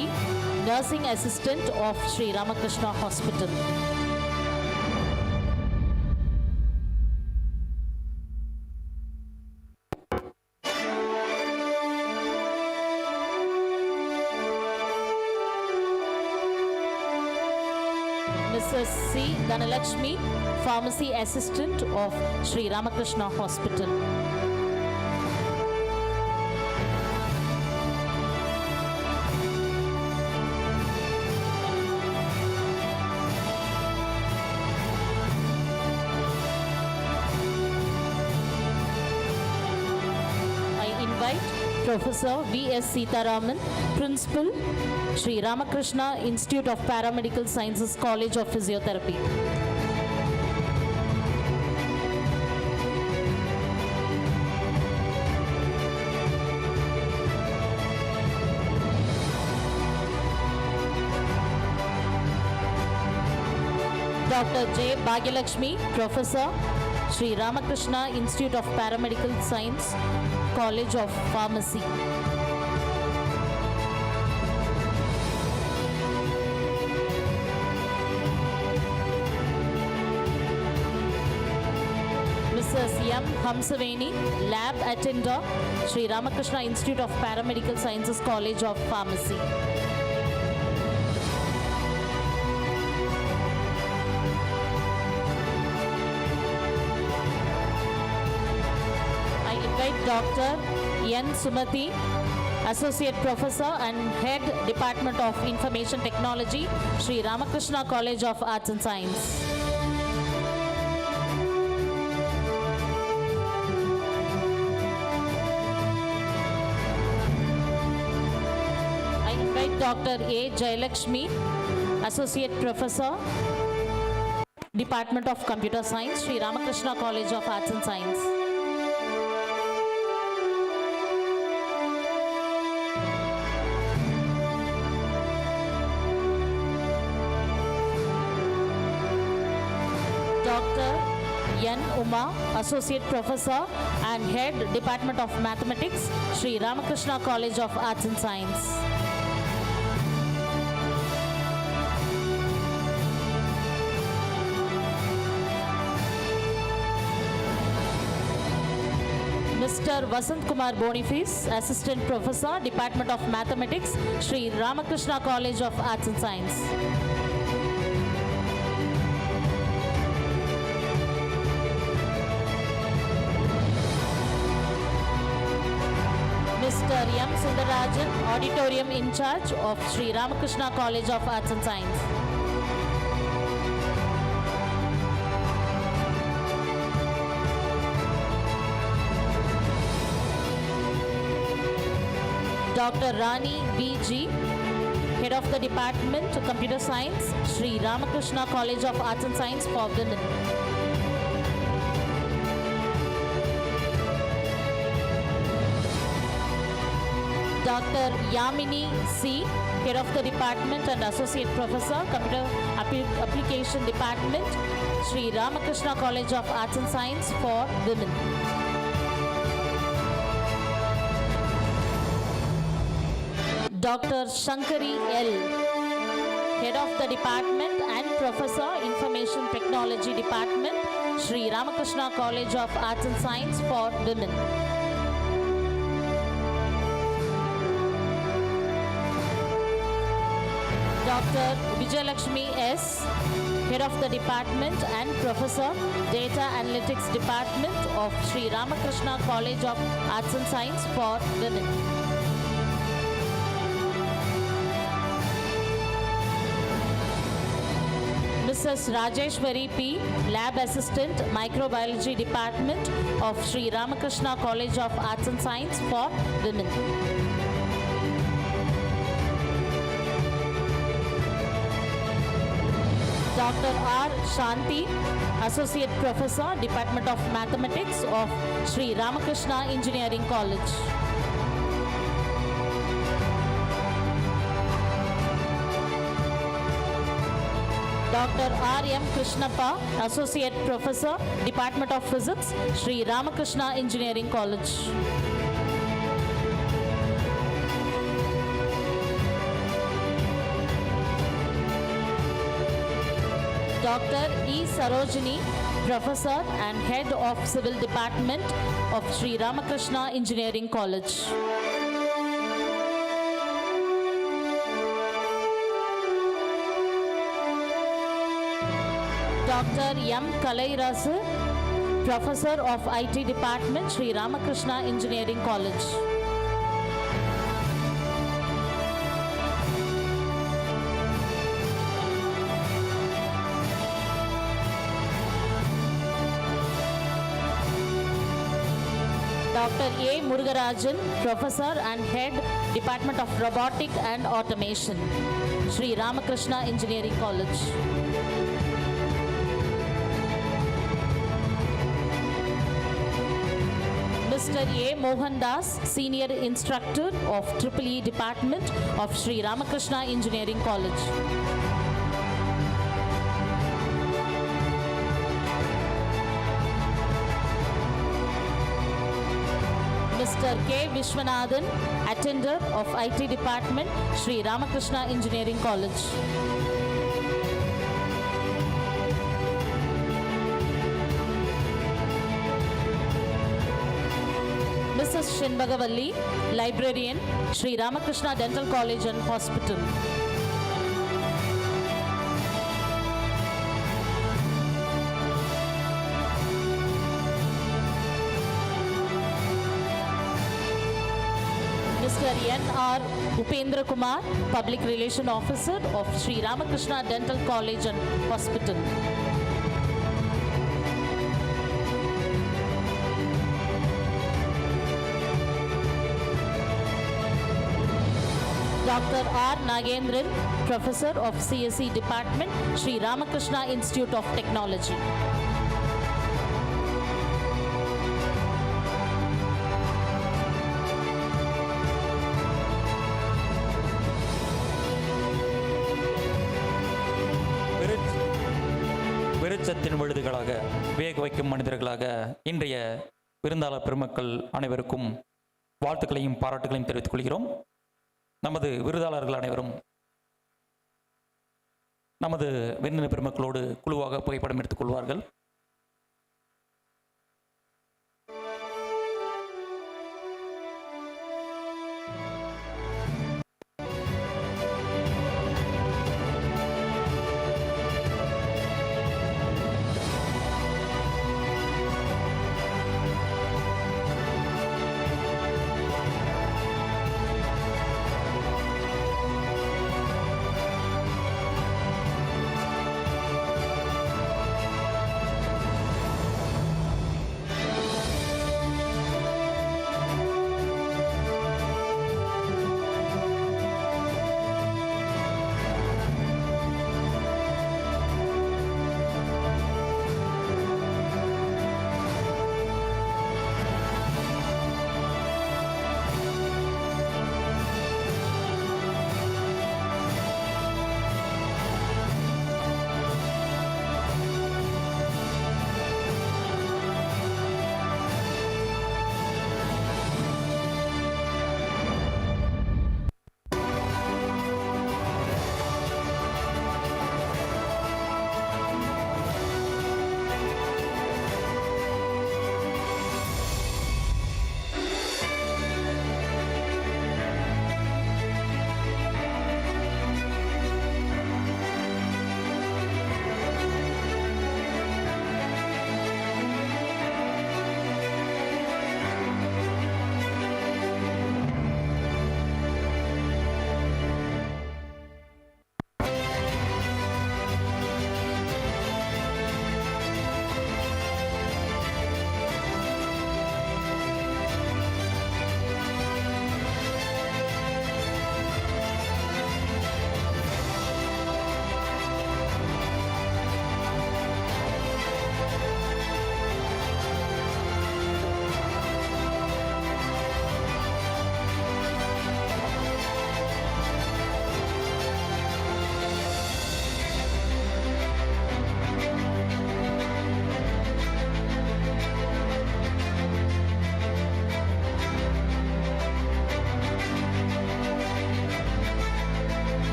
S2: Nursing Assistant of Sri Ramakrishna Hospital. Mrs. C. Dhanalakshmi, Pharmacy Assistant of Sri Ramakrishna Hospital. I invite Professor V.S. Sitaraman, Principal, Sri Ramakrishna Institute of Paramedical Sciences, College of Physiotherapy. Dr. J. Bhagyalakshmi, Professor, Sri Ramakrishna Institute of Paramedical Science, College of Pharmacy. Mrs. M. Hamsaveni, Lab Attendant, Sri Ramakrishna Institute of Paramedical Sciences, College of Pharmacy. I invite Dr. N. Sumati, Associate Professor and Head Department of Information Technology, Sri Ramakrishna College of Arts and Science. I invite Dr. A. Jayalakshmi, Associate Professor, Department of Computer Science, Sri Ramakrishna College of Arts and Science. N. Uma, Associate Professor and Head, Department of Mathematics, Sri Ramakrishna College of Arts and Science. Mr. Vasant Kumar Boniface, Assistant Professor, Department of Mathematics, Sri Ramakrishna College of Arts and Science. Mr. M. Sundarajan, Auditorium in charge of Sri Ramakrishna College of Arts and Science. Dr. Rani V.G., Head of the Department of Computer Science, Sri Ramakrishna College of Arts and Science for Women. Dr. Yamini C., Head of the Department and Associate Professor, Computer Application Department, Sri Ramakrishna College of Arts and Science for Women. Dr. Shankari L., Head of the Department and Professor, Information Technology Department, Sri Ramakrishna College of Arts and Science for Women. Dr. Vijayalakshmi S., Head of the Department and Professor, Data Analytics Department of Sri Ramakrishna College of Arts and Science for Women. Mrs. Rajeshwari P., Lab Assistant, Microbiology Department of Sri Ramakrishna College of Arts and Science for Women. Dr. R. Shanti, Associate Professor, Department of Mathematics of Sri Ramakrishna Engineering College. Dr. R. M. Krishnappa, Associate Professor, Department of Physics, Sri Ramakrishna Engineering College. Dr. E. Sarojini, Professor and Head of Civil Department of Sri Ramakrishna Engineering College. Dr. M. Kalairasu, Professor of IT Department, Sri Ramakrishna Engineering College. Dr. A. Murugarajan, Professor and Head, Department of Robotic and Automation, Sri Ramakrishna Engineering College. Mr. A. Mohan Das, Senior Instructor of EEE Department of Sri Ramakrishna Engineering College. Mr. K. Vishwanathan, Attender of IT Department, Sri Ramakrishna Engineering College. Mrs. Shinbagavalli, Librarian, Sri Ramakrishna Dental College and Hospital. Mr. N.R. Upendra Kumar, Public Relation Officer of Sri Ramakrishna Dental College and Hospital. Dr. R. Nagendran, Professor of CSE Department, Sri Ramakrishna Institute of Technology.
S3: வெளிச்சத்தின் விழுதுகளாக வேக வைக்கும் மனிதர்களாக இன்றைய விருந்தாளர் பெருமக்கள் அனைவருக்கும் வாழ்த்துக்களையும் பாராட்டுகளையும் தெரிவித்துக் கொள்கிறோம். நமது விருதாளர்கள் அனைவரும் நமது விருந்தினர் பெருமக்களோடு குழுவாக புகைப்படம் எடுத்துக் கொள்வார்கள்.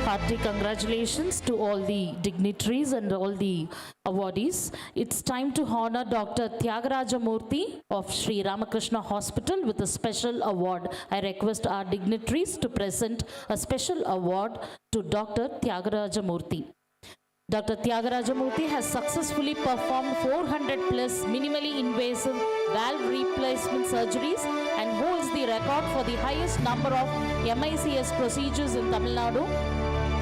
S2: Hearty congratulations to all the dignitaries and all the awardees. It's time to honor Dr. Tyagaraja Murthy of Sri Ramakrishna Hospital with a special award. I request our dignitaries to present a special award to Dr. Tyagaraja Murthy. Dr. Tyagaraja Murthy has successfully performed 400 plus minimally invasive valve replacement surgeries and holds the record for the highest number of MICS procedures in Tamil Nadu,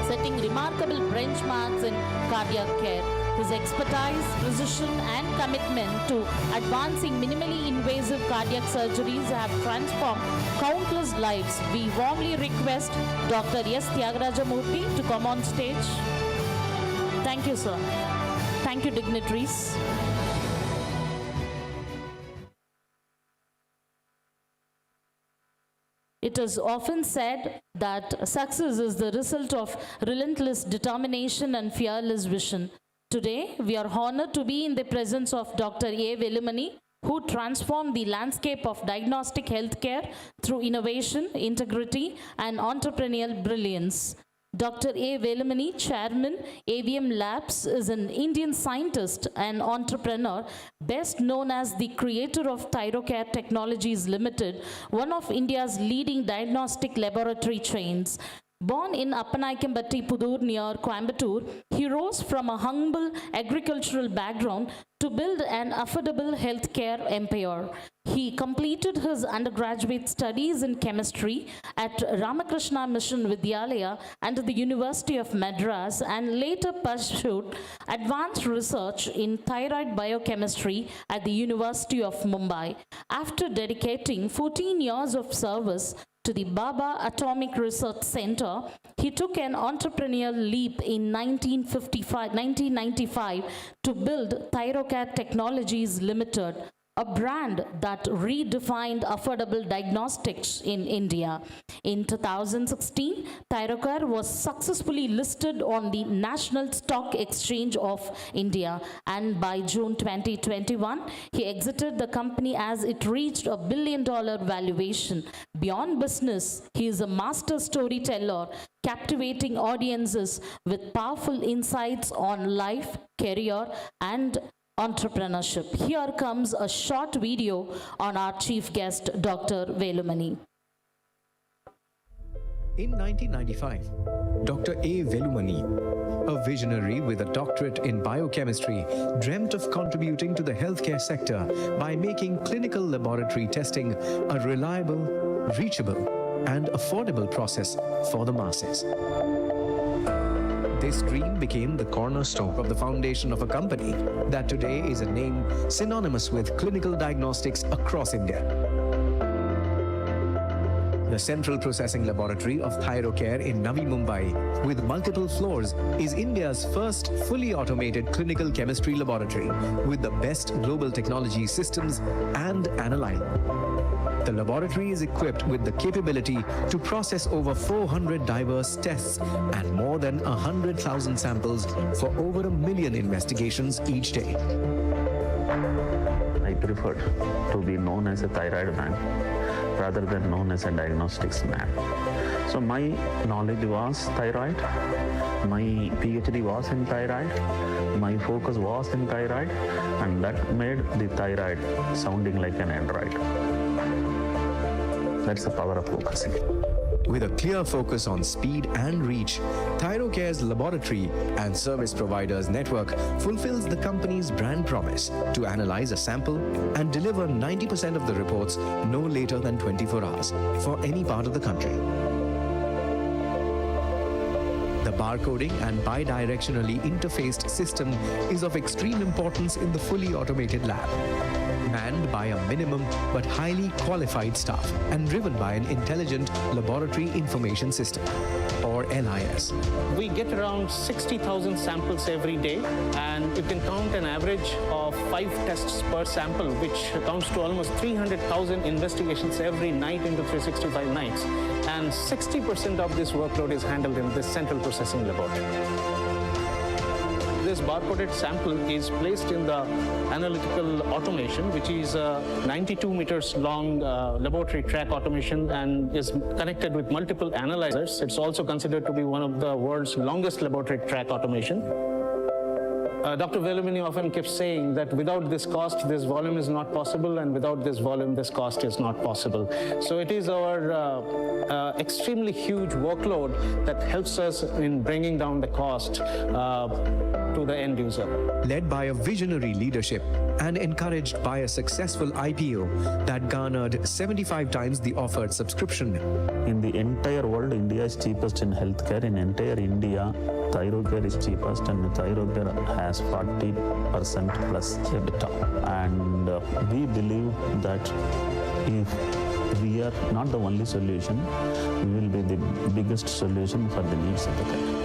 S2: setting remarkable benchmarks in cardiac care. His expertise, precision and commitment to advancing minimally invasive cardiac surgeries have transformed countless lives. We warmly request Dr. S. Tyagaraja Murthy to come on stage. Thank you, sir. Thank you, dignitaries. It is often said that success is the result of relentless determination and fearless vision. Today, we are honored to be in the presence of Dr. A. Velumani, who transformed the landscape of diagnostic healthcare through innovation, integrity, and entrepreneurial brilliance. Dr. A. Velumani, Chairman, AVM Labs, is an Indian scientist and entrepreneur, best known as the creator of Thyrocare Technologies Limited, one of India's leading diagnostic laboratory chains. Born in Appanaikambatti, Pudur near Coimbatore, he rose from a humble agricultural background to build an affordable healthcare empire. He completed his undergraduate studies in chemistry at Ramakrishna Mission Vidyalaya and the University of Madras, and later pursued advanced research in thyroid biochemistry at the University of Mumbai. After dedicating 14 years of service to the Baba Atomic Research Center, he took an entrepreneurial leap in 1995 to build Thyrocare Technologies Limited, a brand that redefined affordable diagnostics in India. In 2016, Thyrocare was successfully listed on the National Stock Exchange of India, and by June 2021, he exited the company as it reached $1 billion valuation. Beyond business, he is a master storyteller, captivating audiences with powerful insights on life, career, and entrepreneurship. Here comes a short video on our chief guest, Dr. Velumani.
S7: In 1995, Dr. A. Velumani, a visionary with a doctorate in biochemistry, dreamt of contributing to the healthcare sector by making clinical laboratory testing a reliable, reachable, and affordable process for the masses. This dream became the cornerstone of the foundation of a company that today is a name synonymous with clinical diagnostics across India. The Central Processing Laboratory of Thyrocare in Navi Mumbai, with multiple floors, is India's first fully automated clinical chemistry laboratory with the best global technology systems and analyzer. The laboratory is equipped with the capability to process over 400 diverse tests and more than 100,000 samples for over 1 million investigations each day.
S8: I preferred to be known as a thyroid man rather than known as a diagnostics man. So my knowledge was thyroid, my PhD was in thyroid, my focus was in thyroid, and that made the thyroid sounding like an android. That's the power of focusing.
S7: With a clear focus on speed and reach, Thyrocare's laboratory and service providers network fulfills the company's brand promise to analyze a sample and deliver 90% of the reports no later than 24 hours for any part of the country. The barcoding and bidirectionally interfaced system is of extreme importance in the fully automated lab, manned by a minimum but highly qualified staff and driven by an intelligent laboratory information system, or LIS.
S9: We get around 60,000 samples every day, and you can count an average of 5 tests per sample, which counts to almost 300,000 investigations every night into 365 nights. And 60% of this workload is handled in this central processing laboratory. This barcoded sample is placed in the analytical automation, which is a 92 meters long laboratory track automation and is connected with multiple analyzers. It's also considered to be one of the world's longest laboratory track automation. Dr. Velumani often kept saying that without this cost, this volume is not possible, and without this volume, this cost is not possible. So it is our extremely huge workload that helps us in bringing down the cost to the end user.
S7: Led by a visionary leadership and encouraged by a successful IPO that garnered 75 times the offered subscription.
S8: In the entire world, India is cheapest in healthcare. In entire India, Thyrocare is cheapest, and Thyrocare has 40% plus EBITDA. And we believe that if we are not the only solution, we will be the biggest solution for the needs of the country.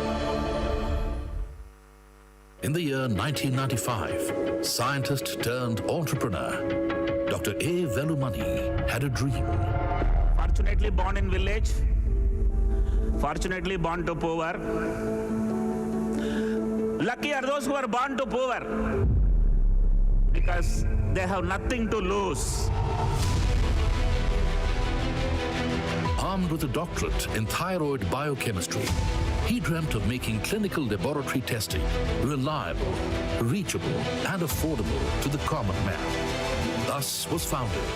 S10: In the year 1995, scientist turned entrepreneur, Dr. A. Velumani had a dream.
S11: Fortunately born in village, fortunately born to poor. Lucky are those who are born to poor, because they have nothing to lose.
S10: Armed with a doctorate in thyroid biochemistry, he dreamt of making clinical laboratory testing reliable, reachable, and affordable to the common man. Thus was founded.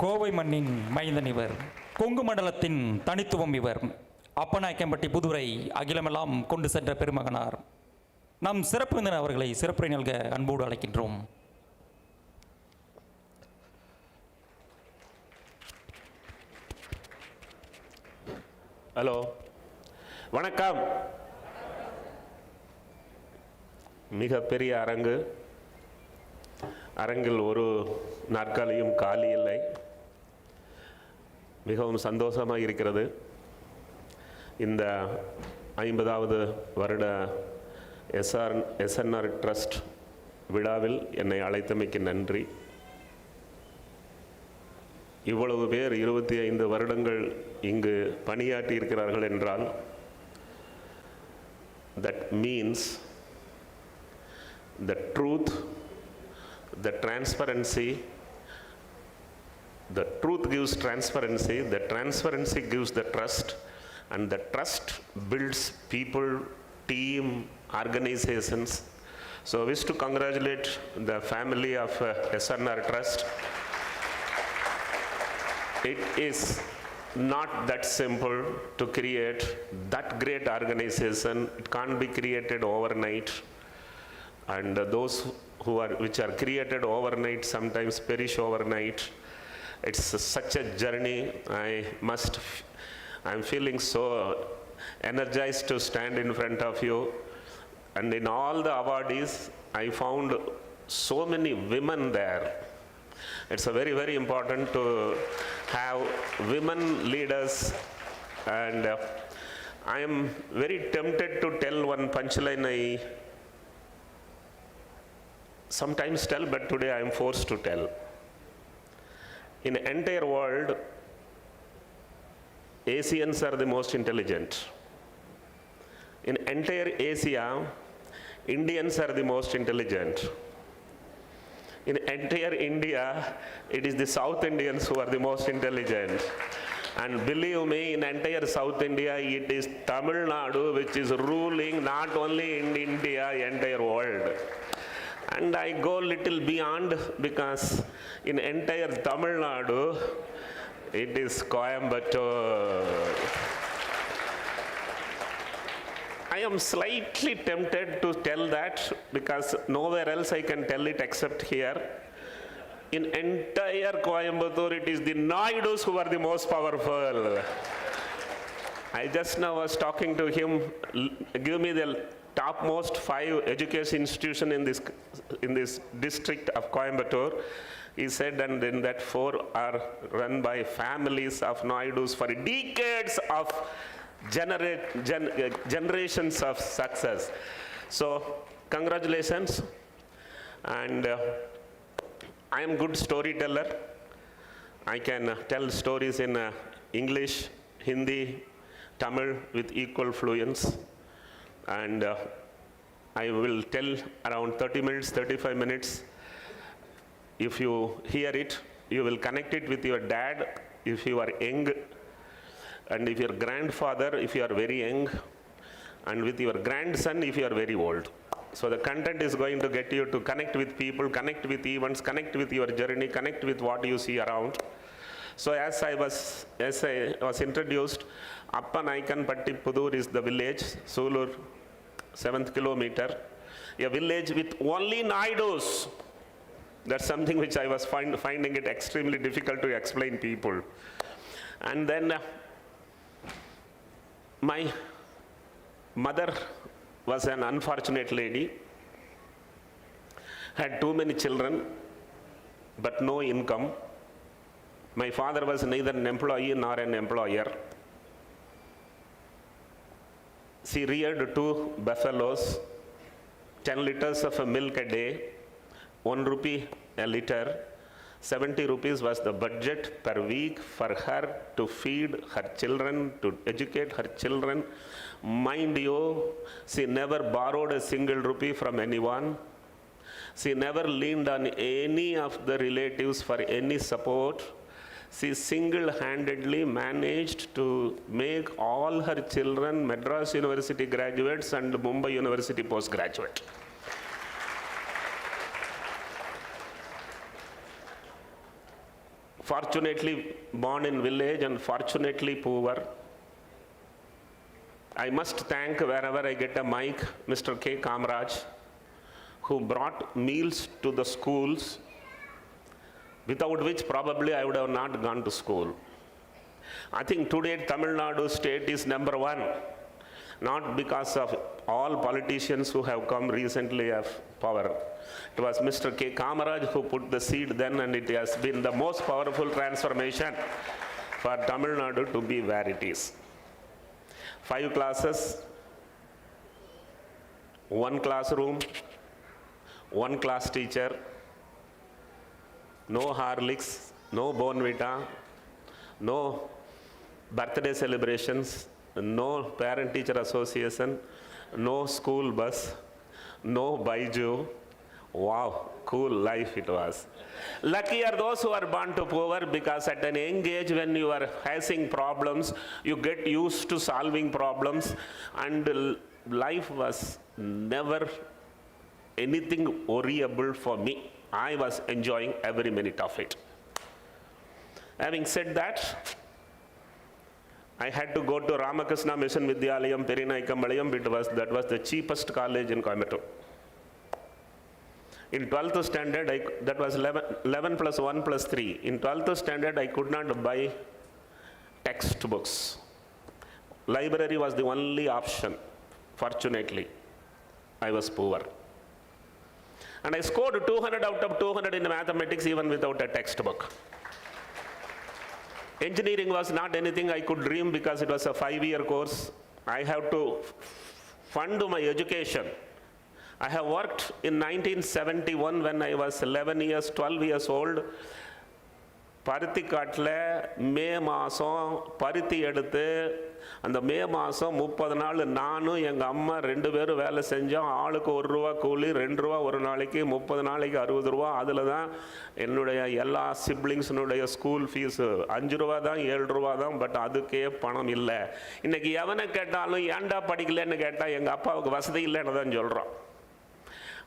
S3: Kovai மண்ணின் மைந்தன் இவர், கொங்கு மண்டலத்தின் தனித்துவம் இவர், அப்பநாயக்கம்பட்டி புதுரை அகிலமெல்லாம் கொண்டு சென்ற பெருமகனார். நம் சிறப்பு விருந்தினர் அவர்களை சிறப்புரை நல்க அன்போடு அழைக்கின்றோம்.
S12: ஹலோ, வணக்கம். மிகப்பெரிய அரங்கு, அரங்கில் ஒரு நாற்காலியும் காலி இல்லை. மிகவும் சந்தோஷமாக இருக்கிறது. இந்த 50வது வருட SNR ட்ரஸ்ட் விழாவில் என்னை அழைத்தமைக்கு நன்றி. இவ்வளவு பேர் 25 வருடங்கள் இங்கு பணியாற்றி இருக்கிறார்கள் என்றால் that means the truth, the transparency, the truth gives transparency, the transparency gives the trust, and the trust builds people, team, organizations. So I wish to congratulate the family of SNR Trust. It is not that simple to create that great organization. It can't be created overnight. And those which are created overnight sometimes perish overnight. It's such a journey. I'm feeling so energized to stand in front of you. And in all the awardees, I found so many women there. It's a very, very important to have women leaders, and I am very tempted to tell one punchline I sometimes tell, but today I am forced to tell. In the entire world, Asians are the most intelligent. In entire Asia, Indians are the most intelligent. In entire India, it is the South Indians who are the most intelligent. And believe me, in entire South India, it is Tamil Nadu which is ruling not only in India, entire world. And I go little beyond, because in entire Tamil Nadu, it is Coimbatore. I am slightly tempted to tell that, because nowhere else I can tell it except here. In entire Coimbatore, it is the Naidus who are the most powerful. I just now was talking to him, give me the topmost 5 education institution in this district of Coimbatore. He said, and then that 4 are run by families of Naidus for decades of generations of success. So congratulations. And I am good storyteller. I can tell stories in English, Hindi, Tamil with equal fluence. And I will tell around 30 minutes, 35 minutes. If you hear it, you will connect it with your dad if you are young, and if your grandfather if you are very young, and with your grandson if you are very old. So the content is going to get you to connect with people, connect with events, connect with your journey, connect with what you see around. So as I was introduced, Appanaikanpatti Pudur is the village, Sulur, 7th kilometer, a village with only Naidus. That's something which I was finding it extremely difficult to explain people. And then my mother was an unfortunate lady, had too many children, but no income. My father was neither an employee nor an employer. She reared 2 buffaloes, 10 liters of milk a day, 1 rupee a liter. 70 rupees was the budget per week for her to feed her children, to educate her children. Mind you, she never borrowed a single rupee from anyone. She never leaned on any of the relatives for any support. She single-handedly managed to make all her children Madras University graduates and Mumbai University postgraduate. Fortunately born in village and fortunately poor. I must thank, wherever I get a mic, Mr. K. Kamraj, who brought meals to the schools, without which probably I would have not gone to school. I think today Tamil Nadu state is number 1, not because of all politicians who have come recently of power. It was Mr. K. Kamaraj who put the seed then, and it has been the most powerful transformation for Tamil Nadu to be where it is. 5 classes, 1 classroom, one class teacher, no Horlicks, no Bonvita, no birthday celebrations, no parent-teacher association, no school bus, no Baiju. Wow, cool life it was. Lucky are those who are born to poor, because at an young age when you are facing problems, you get used to solving problems, and life was never anything worryable for me. I was enjoying every minute of it. Having said that, I had to go to Ramakrishna Mission Vidyalayam, Perinaikam, that was the cheapest college in Coimbatore. In 12th standard, that was 11 plus 1 plus 3. In 12th standard, I could not buy textbooks. Library was the only option. Fortunately, I was poor. And I scored 200 out of 200 in mathematics even without a textbook. Engineering was not anything I could dream because it was a 5-year course. I have to fund my education. I have worked in 1971 when I was 12 years old. பருத்தி காட்டில் மே மாதம் பருத்தி எடுத்து அந்த மே மாதம் 30 நாள் நானும் எங்கள் அம்மா 2 பேரும் வேலை செஞ்சோம். ஆளுக்கு 1 ரூபா கூலி, 2 ரூபா ஒரு நாளைக்கு, 30 நாளைக்கு 60 ரூபா. அதில் தான் என்னுடைய எல்லா சிப்ளிங்ஸினுடைய ஸ்கூல் ஃபீஸு 5 ரூபா தான், 7 ரூபா தான். பட் அதுக்கே பணம் இல்லை. இன்றைக்கி எவனை கேட்டாலும் ஏன்டா படிக்கலன்னு கேட்டால் எங்கள் அப்பாவுக்கு வசதி இல்லைன்னு தான் சொல்கிறோம்.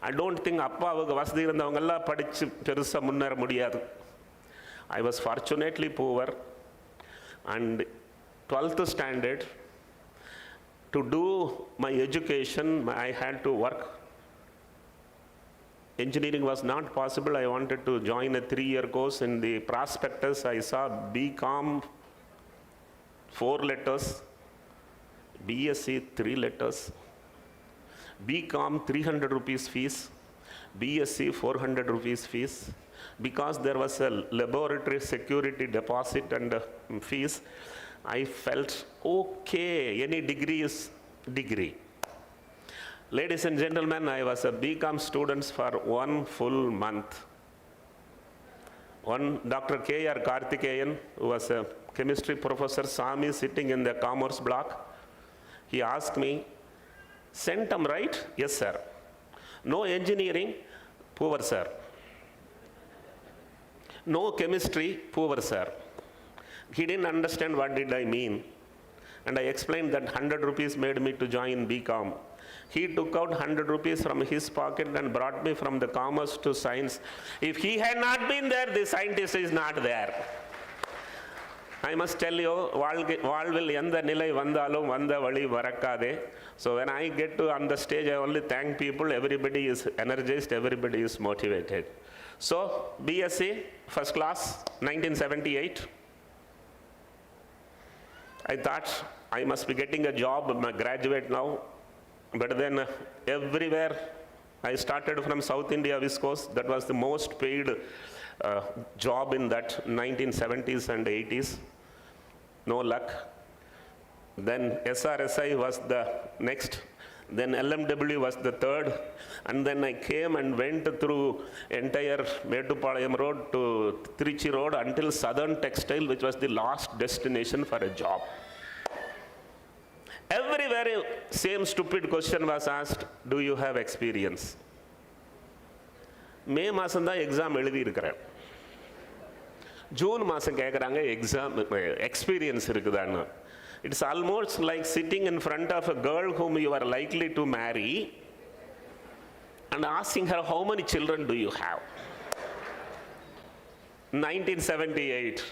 S12: I don't think அப்பாவுக்கு வசதி இருந்தவங்கெல்லாம் படித்து பெருசாக முன்னேற முடியாது. I was fortunately poor, and 12th standard, to do my education, I had to work. Engineering was not possible. I wanted to join a 3-year course. In the prospectus, I saw BCom 4 letters, BSc 3 letters, BCom 300 rupees fees, BSc 400 rupees fees. Because there was a laboratory security deposit and fees, I felt okay, any degree is degree. Ladies and gentlemen, I was a BCom student for 1 full month. One Dr. K.R. Karthikeyan, who was a chemistry professor, saw me sitting in the commerce block. He asked me, Centum, right? Yes, sir. No engineering? Poor, sir. No chemistry? Poor, sir. He didn't understand what did I mean. And I explained that 100 rupees made me to join BCom. He took out 100 rupees from his pocket and brought me from the commerce to science. If he had not been there, the scientist is not there. I must tell you, வாழ்வில் எந்த நிலை வந்தாலும் வந்த வழி மறக்காதே. So when I get to on the stage, I only thank people. Everybody is energized, everybody is motivated. So BSc, first class, 1978. I thought I must be getting a job, I'm a graduate now. But then everywhere, I started from South India Viscose. That was the most paid job in that 1970s and 80s. No luck. Then SRSI was the next. Then LMW was the third. And then I came and went through entire Metupalayam Road to Trichy Road until Southern Textile, which was the last destination for a job. Everywhere, same stupid question was asked, do you have experience? May மாதம் தான் exam எழுதியிருக்கிறேன். June மாதம் கேட்குறாங்க exam experience இருக்குதான்னு. It's almost like sitting in front of a girl whom you are likely to marry and asking her, how many children do you have? 1978.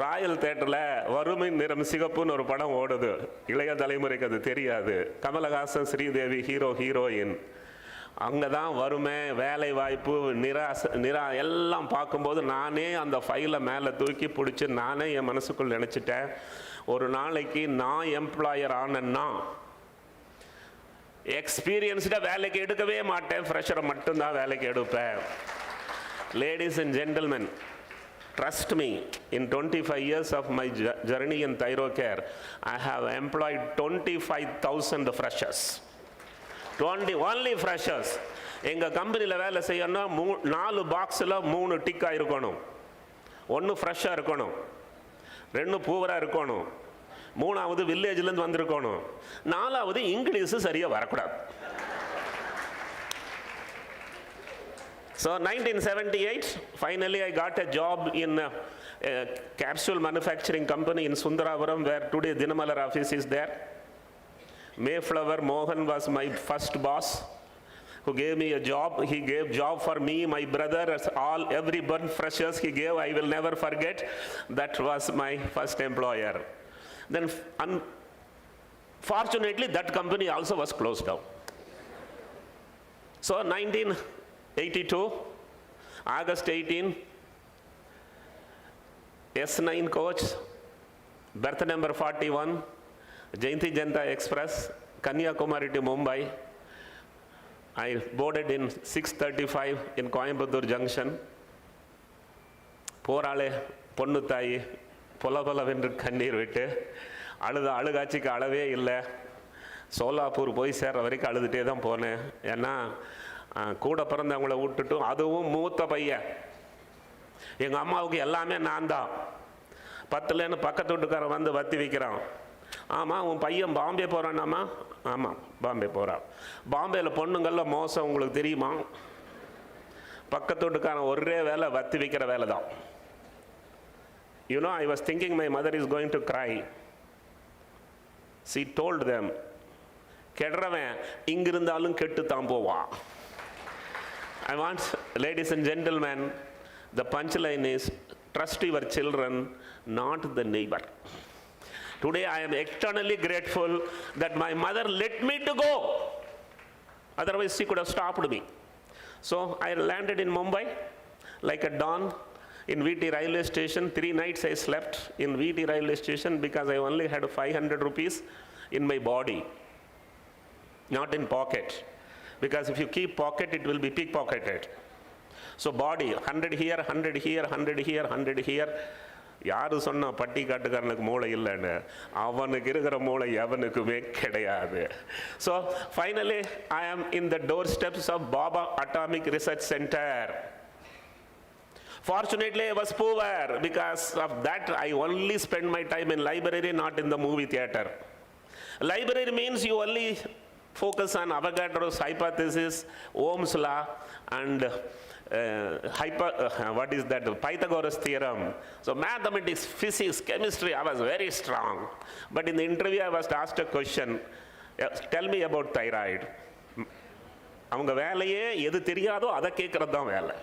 S12: Royal தேட்டரில் வறுமை நிறம் சிகப்புன்னு ஒரு படம் ஓடுது. இளைய தலைமுறைக்கு அது தெரியாது. கமலஹாசன், ஸ்ரீதேவி ஹீரோயின். அங்கே தான் வறுமை, வேலை வாய்ப்பு, எல்லாம் பார்க்கும்போது நானே அந்த ஃபைலை மேலே தூக்கி பிடிச்சி நானே என் மனசுக்குள் நினச்சிட்டேன், ஒரு நாளைக்கு நான் எம்ப்ளாயர் ஆனேன்னா எக்ஸ்பீரியன்ஸ்டாக வேலைக்கு எடுக்கவே மாட்டேன், ஃப்ரெஷரை மட்டும்தான் வேலைக்கு எடுப்பேன். Ladies and gentlemen, trust me, in 25 years of my journey in Thyrocare, I have employed 25,000 freshers. Only freshers. எங்கள் கம்பெனியில் வேலை செய்யணும்னா 4 பாக்ஸில் 3 டிக்காக இருக்கணும். 1 ஃப்ரெஷ்ஷாக இருக்கணும், 2 பூவராக இருக்கணும், 3வது வில்லேஜ்லேருந்து வந்திருக்கணும், 4வது இங்கிலீஷு சரியாக வரக்கூடாது. So 1978, finally I got a job in a capsule manufacturing company in Sundarapuram, where today Dinamalar office is there. Mayflower Mohan was my first boss, who gave me a job. He gave job for me, my brother, everyone freshers he gave. I will never forget. That was my first employer. Then unfortunately that company also was closed down. So 1982, August 18, S9 coach, berth number 41, Jayanti Janata Express, Kanyakumari to Mumbai. I boarded in 6:35 in Coimbatore Junction. போராளே பொண்ணு தாய் பொலபலவென்று கண்ணீர் விட்டு அழுகாட்சிக்கு அளவே இல்லை. சோலாப்பூர் போய் சேர்ற வரைக்கும் அழுதுகிட்டே தான் போனேன். ஏன்னா கூட பிறந்தவங்கள விட்டுட்டு, அதுவும் மூத்த பையன். எங்கள் அம்மாவுக்கு எல்லாமே நான் தான். 10லன்னு பக்கத்து வீட்டுக்காரன் வந்து வத்தி வைக்கிறான். ஆமாம், உன் பையன் பாம்பே போகிறான்னாம்மா? ஆமாம், பாம்பே போகிறான். பாம்பேயில் பொண்ணுங்களில் மோசம் உங்களுக்கு தெரியுமா? பக்கத்து வீட்டுக்காரன் ஒரே வேலை வத்தி வைக்கிற வேலை தான். You know, I was thinking my mother is going to cry. She told them, கெடுறவன் இங்கிருந்தாலும் கெட்டு தான் போவான். I want, ladies and gentlemen, the punchline is, trust your children, not the neighbor. Today I am eternally grateful that my mother let me to go. Otherwise she could have stopped me. So I landed in Mumbai like a dawn in VT railway station. 3 nights I slept in VT railway station because I only had 500 rupees in my body, not in pocket. Because if you keep pocket, it will be pickpocketed. So body, 100 here, 100 here, 100 here, 100 here. யாரு சொன்னா பட்டி காட்டுக்காரனுக்கு மூளை இல்லைன்னு? அவனுக்கு இருக்கிற மூளை எவனுக்குமே கிடையாது. So finally I am in the doorsteps of Baba Atomic Research Center. Fortunately I was poor. Because of that I only spend my time in library, not in the movie theater. Library means you only focus on Avogadro's hypothesis, Ohm's law, and what is that? Pythagoras theorem. So mathematics, physics, chemistry, I was very strong. But in the interview I was asked a question, tell me about thyroid. அவங்க வேலையே எது தெரியாதோ அதை கேட்கறது தான் வேலை.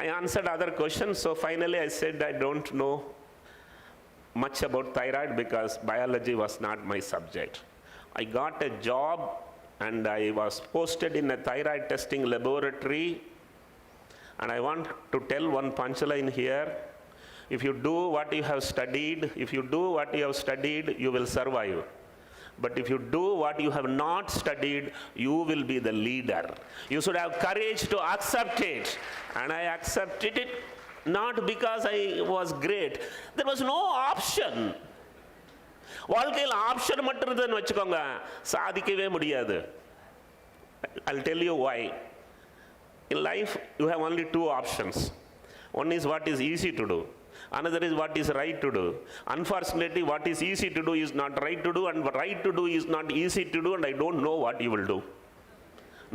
S12: I answered other questions. So finally I said I don't know much about thyroid because biology was not my subject. I got a job and I was posted in a thyroid testing laboratory. And I want to tell one punchline here. If you do what you have studied, you will survive. But if you do what you have not studied, you will be the leader. You should have courage to accept it. And I accepted it not because I was great. There was no option. வாழ்க்கையில் option மட்டும் இருந்ததுன்னு வச்சுக்கோங்க, சாதிக்கவே முடியாது. I'll tell you why. In life you have only 2 options. One is what is easy to do, another is what is right to do. Unfortunately what is easy to do is not right to do, and what right to do is not easy to do, and I don't know what you will do.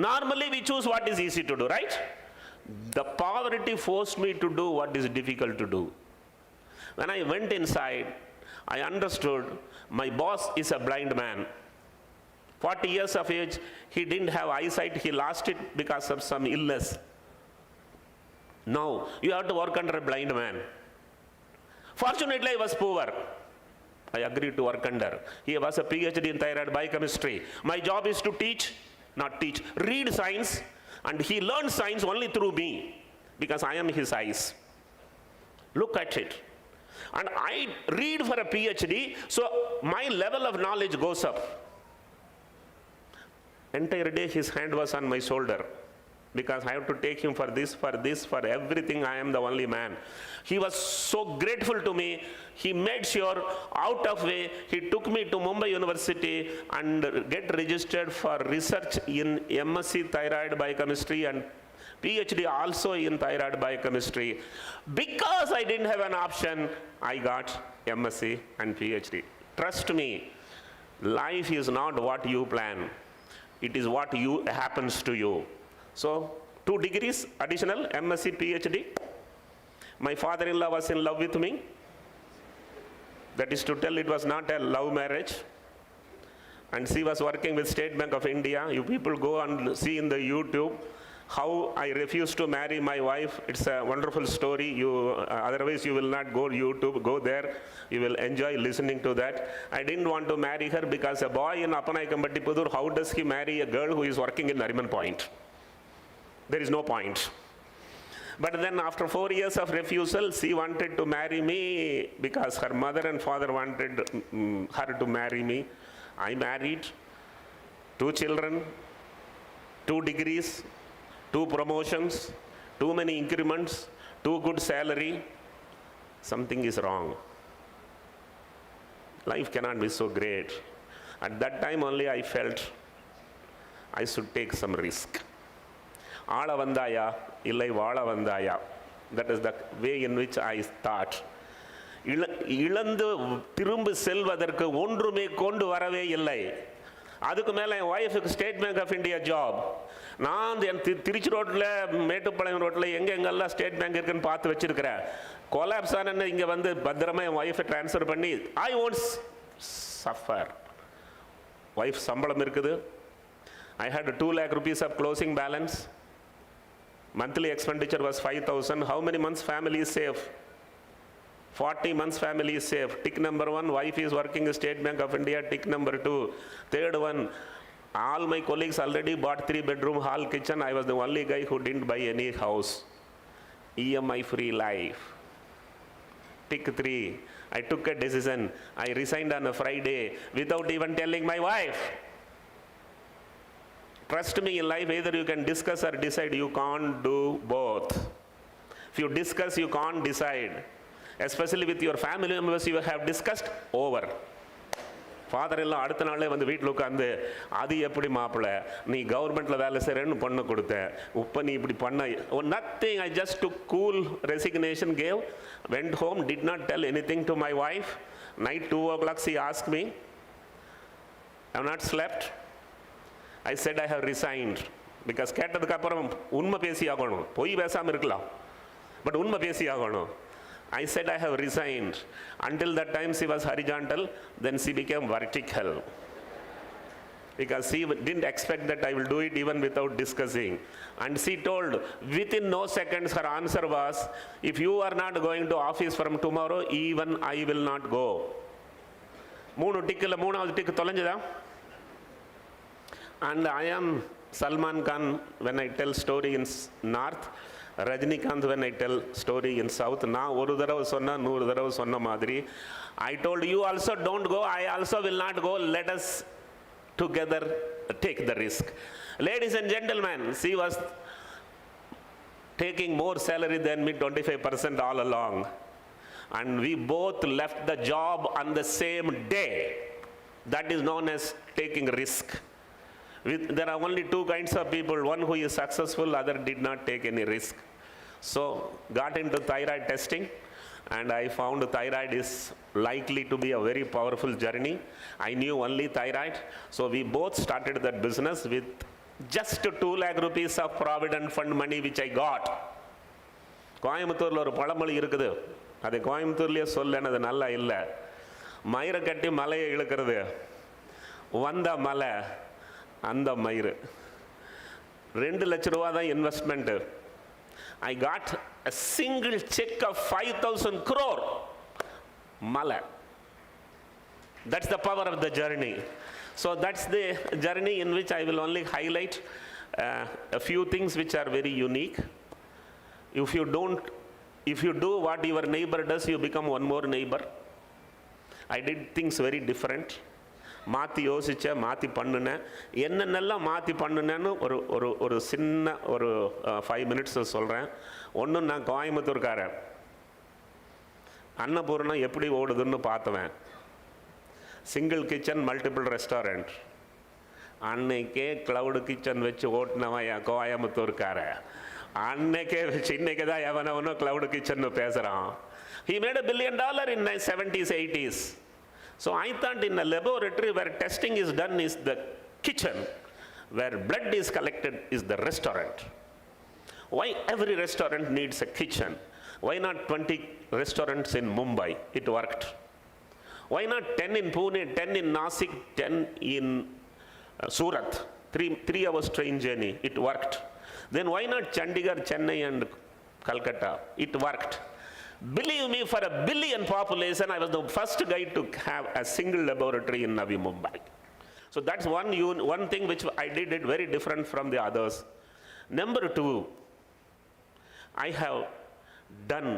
S12: Normally we choose what is easy to do, right? The poverty forced me to do what is difficult to do. When I went inside, I understood my boss is a blind man. 40 years of age, he didn't have eyesight, he lost it because of some illness. Now you have to work under a blind man. Fortunately I was poor. I agreed to work under. He was a PhD in thyroid biochemistry. My job is to read science, and he learned science only through me because I am his eyes. Look at it. And I read for a PhD, so my level of knowledge goes up. Entire day his hand was on my shoulder. because I have to take him for this, for everything. I am the only man. He was so grateful to me. He made sure out of way, he took me to Mumbai University and get registered for research in MSc Thyroid Biochemistry and PhD also in Thyroid Biochemistry. Because I didn't have an option, I got MSc and PhD. Trust me, life is not what you plan. It is what happens to you. So 2 degrees additional, MSc, PhD. My father-in-law was in love with me. That is to tell, it was not a love marriage. And she was working with State Bank of India. You people go and see in the YouTube how I refused to marry my wife. It's a wonderful story. Otherwise you will not go YouTube, go there. You will enjoy listening to that. I didn't want to marry her because a boy in Apanaikambatti, how does he marry a girl who is working in Nariman Point? There is no point. But then after 4 years of refusal, she wanted to marry me because her mother and father wanted her to marry me. I married, 2 children, 2 degrees, 2 promotions, too many increments, 2 good salary. Something is wrong. Life cannot be so great. At that time only I felt I should take some risk. Aala vandaya, illai vaala vandaya. That is the way in which I thought. இழந்து திரும்பி செல்வதற்கு ஒன்றுமே கொண்டு வரவே இல்லை. அதுக்கு மேலே என் ஒய்ஃபுக்கு State Bank of India job. நான் என் திருச்சி ரோட்டில், மேட்டுப்பாளையம் ரோட்டில் எங்கெங்கெல்லாம் ஸ்டேட் பேங்க் இருக்குன்னு பார்த்து வச்சிருக்கிறேன். கொலாப்ஸ் ஆனன்னு இங்கே வந்து பத்திரமா என் ஒய்ஃபை ட்ரான்ஸ்ஃபர் பண்ணி ஐ ஒன்ட் சஃபர். ஒய்ஃப் சம்பளம் இருக்குது. I had 2 lakh rupees of closing balance. Monthly expenditure was 5,000. How many months family is safe? 40 months family is safe. Tick number 1, wife is working in State Bank of India. Tick number 2. Third one, all my colleagues already bought 3-bedroom hall kitchen. I was the only guy who didn't buy any house. EMI free life. Tick 3, I took a decision. I resigned on a Friday without even telling my wife. Trust me, in life either you can discuss or decide. You can't do both. If you discuss, you can't decide. Especially with your family members, you have discussed over. ஃபாதர்-இன்-லா அடுத்த நாளே வந்து வீட்டில் உட்காந்து, அது எப்படி மாப்பிள்ளை, நீ கவர்மெண்ட்டில் வேலை செய்கிறேன்னு பொண்ணு கொடுத்த, இப்போ நீ இப்படி பண்ண. Nothing. I just to cool resignation gave, went home, did not tell anything to my wife. Night 2 o'clock she asked me. I have not slept. I said I have resigned. Because கேட்டதுக்கு அப்புறம் உண்மை பேசி ஆகணும். பொய் பேசாமல் இருக்கலாம், but உண்மை பேசி ஆகணும். I said I have resigned. Until that time she was horizontal, then she became vertical. Because she didn't expect that I will do it even without discussing. And she told, within no seconds her answer was, if you are not going to office from tomorrow, even I will not go. 3 tickல 3வது tick தொலைஞ்சதா? And I am Salman Khan when I tell story in North. Rajinikanth when I tell story in South. நான் ஒரு தடவை சொன்னா 100 தடவை சொன்ன மாதிரி. I told you also don't go, I also will not go. Let us together take the risk. Ladies and gentlemen, she was taking more salary than me, 25% all along. And we both left the job on the same day. That is known as taking risk. There are only 2 kinds of people, one who is successful, other did not take any risk. So got into thyroid testing, and I found thyroid is likely to be a very powerful journey. I knew only thyroid, so we both started that business with just 2 lakh rupees of provident fund money which I got. கோயம்புத்தூரில் ஒரு பழமொழி இருக்குது, அது கோயம்புத்தூர்லேயே சொல்லனது நல்லா இல்லை. மயிரை கட்டி மலையை இழுக்கிறது, வந்த மலை அந்த மயிறு. 2 லட்ச ரூபா தான் investment. I got a single check of 5,000 crore. Mala. That's the power of the journey. So that's the journey in which I will only highlight a few things which are very unique. If you do what your neighbor does, you become one more neighbor. I did things very different. மாற்றி யோசித்தேன், மாற்றி பண்ணினேன். என்னென்னலாம் மாற்றி பண்ணினேன்னு ஒரு சின்ன 5 minutes சொல்கிறேன். ஒன்று, நான் கோயம்புத்தூர்காரன். அன்னபூர்ணா எப்படி ஓடுதுன்னு பார்த்தவன். Single kitchen multiple restaurant. அன்னைக்கே க்ளவுடு கிச்சன் வச்சு ஓட்டினவன் என் கோயம்புத்தூர்காரன். அன்னைக்கே வச்சு இன்னைக்கு தான் எவனவனோ க்ளவுடு கிச்சன் பேசுகிறான். He made $1 billion in the 70s, 80s. So I thought in a laboratory where testing is done is the kitchen, where blood is collected is the restaurant. Why every restaurant needs a kitchen? Why not 20 restaurants in Mumbai? It worked. Why not 10 in Pune, 10 in Nasik, 10 in Surat? 3 hours train journey. It worked. Then why not Chandigarh, Chennai and Calcutta? It worked. Believe me, for 1 billion population, I was the first guy to have a single laboratory in Navi Mumbai. So that's one thing which I did it very different from the others. Number 2, I have done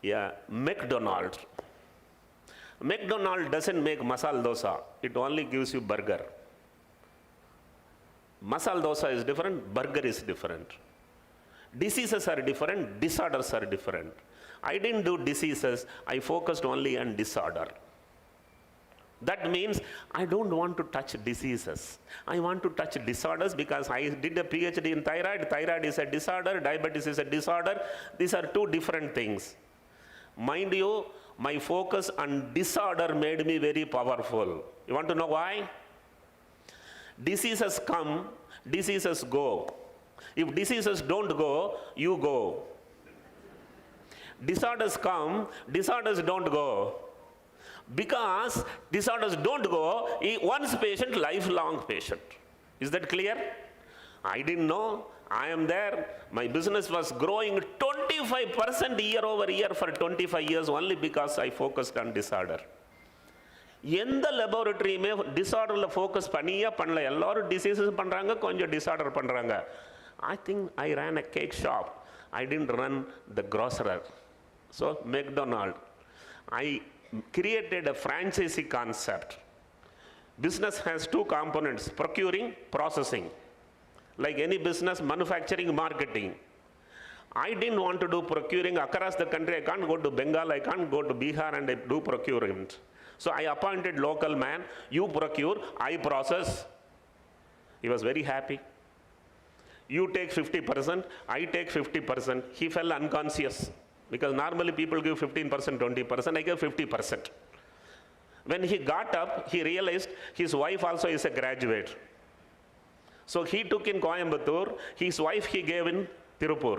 S12: a McDonald's. McDonald's doesn't make masala dosa. It only gives you burger. Masala dosa is different, burger is different. Diseases are different, disorders are different. I didn't do diseases, I focused only on disorder. That means I don't want to touch diseases. I want to touch disorders because I did a PhD in thyroid. Thyroid is a disorder, diabetes is a disorder. These are 2 different things. Mind you, my focus on disorder made me very powerful. You want to know why? Diseases come, diseases go. If diseases don't go, you go. Disorders come, disorders don't go. Because disorders don't go, once patient, lifelong patient. Is that clear? I didn't know. I am there. My business was growing 25% year over year for 25 years only because I focused on disorder. எந்த லெபார்டரியுமே டிசார்டரில் focus பண்ணியே பண்ணல. எல்லாரும் diseases பண்ணுறாங்க, கொஞ்சம் disorder பண்ணுறாங்க. I think I ran a cake shop. I didn't run the grocery. So McDonald's. I created a franchisee concept. Business has 2 components, procuring, processing. Like any business, manufacturing, marketing. I didn't want to do procuring across the country. I can't go to Bengal, I can't go to Bihar and do procurement. So I appointed local man, you procure, I process. He was very happy. You take 50%, I take 50%. He fell unconscious because normally people give 15%, 20%, I gave 50%. When he got up, he realized his wife also is a graduate. So he took in Coimbatore, his wife he gave in Tirupur.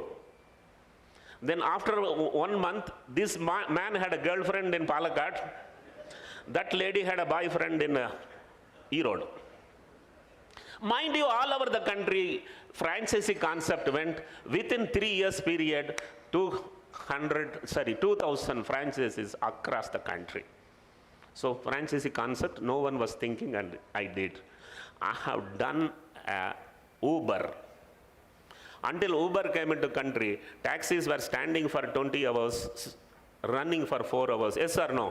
S12: Then after 1 month, this man had a girlfriend in Palakkad. That lady had a boyfriend in Erode. Mind you, all over the country, franchisee concept went within 3 years period, 2,000 franchises across the country. So franchisee concept, no one was thinking and I did. I have done Uber. Until Uber came into country, taxis were standing for 20 hours, running for 4 hours. Yes or no?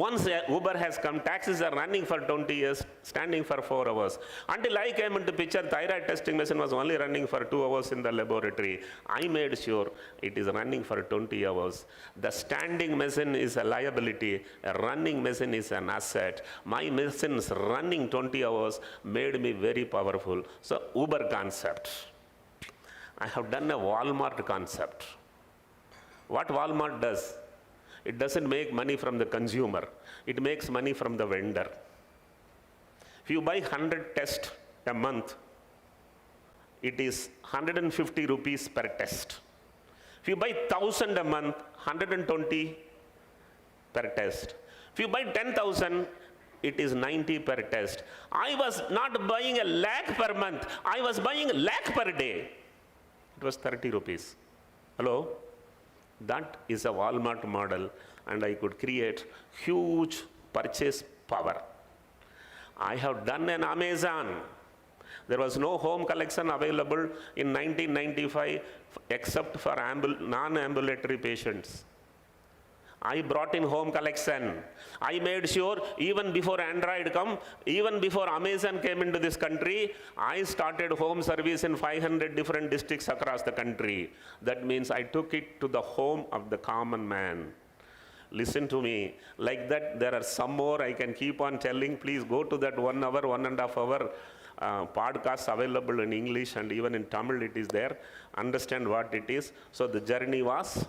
S12: Once Uber has come, taxis are running for 20 years, standing for 4 hours. Until I came into picture, thyroid testing machine was only running for 2 hours in the laboratory. I made sure it is running for 20 hours. The standing machine is a liability, a running machine is an asset. My machines running 20 hours made me very powerful. So Uber concept. I have done a Walmart concept. What Walmart does? It doesn't make money from the consumer. It makes money from the vendor. If you buy 100 tests a month, it is 150 rupees per test. If you buy 1,000 a month, 120 per test. If you buy 10,000, it is 90 per test. I was not buying a lakh per month. I was buying a lakh per day. It was 30 rupees. Hello? That is a Walmart model, and I could create huge purchase power. I have done an Amazon. There was no home collection available in 1995 except for non-ambulatory patients. I brought in home collection. I made sure even before Android come, even before Amazon came into this country, I started home service in 500 different districts across the country. That means I took it to the home of the common man. Listen to me. Like that, there are some more I can keep on telling. Please go to that 1 hour, 1.5 hour podcast available in English and even in Tamil it is there. Understand what it is. So the journey was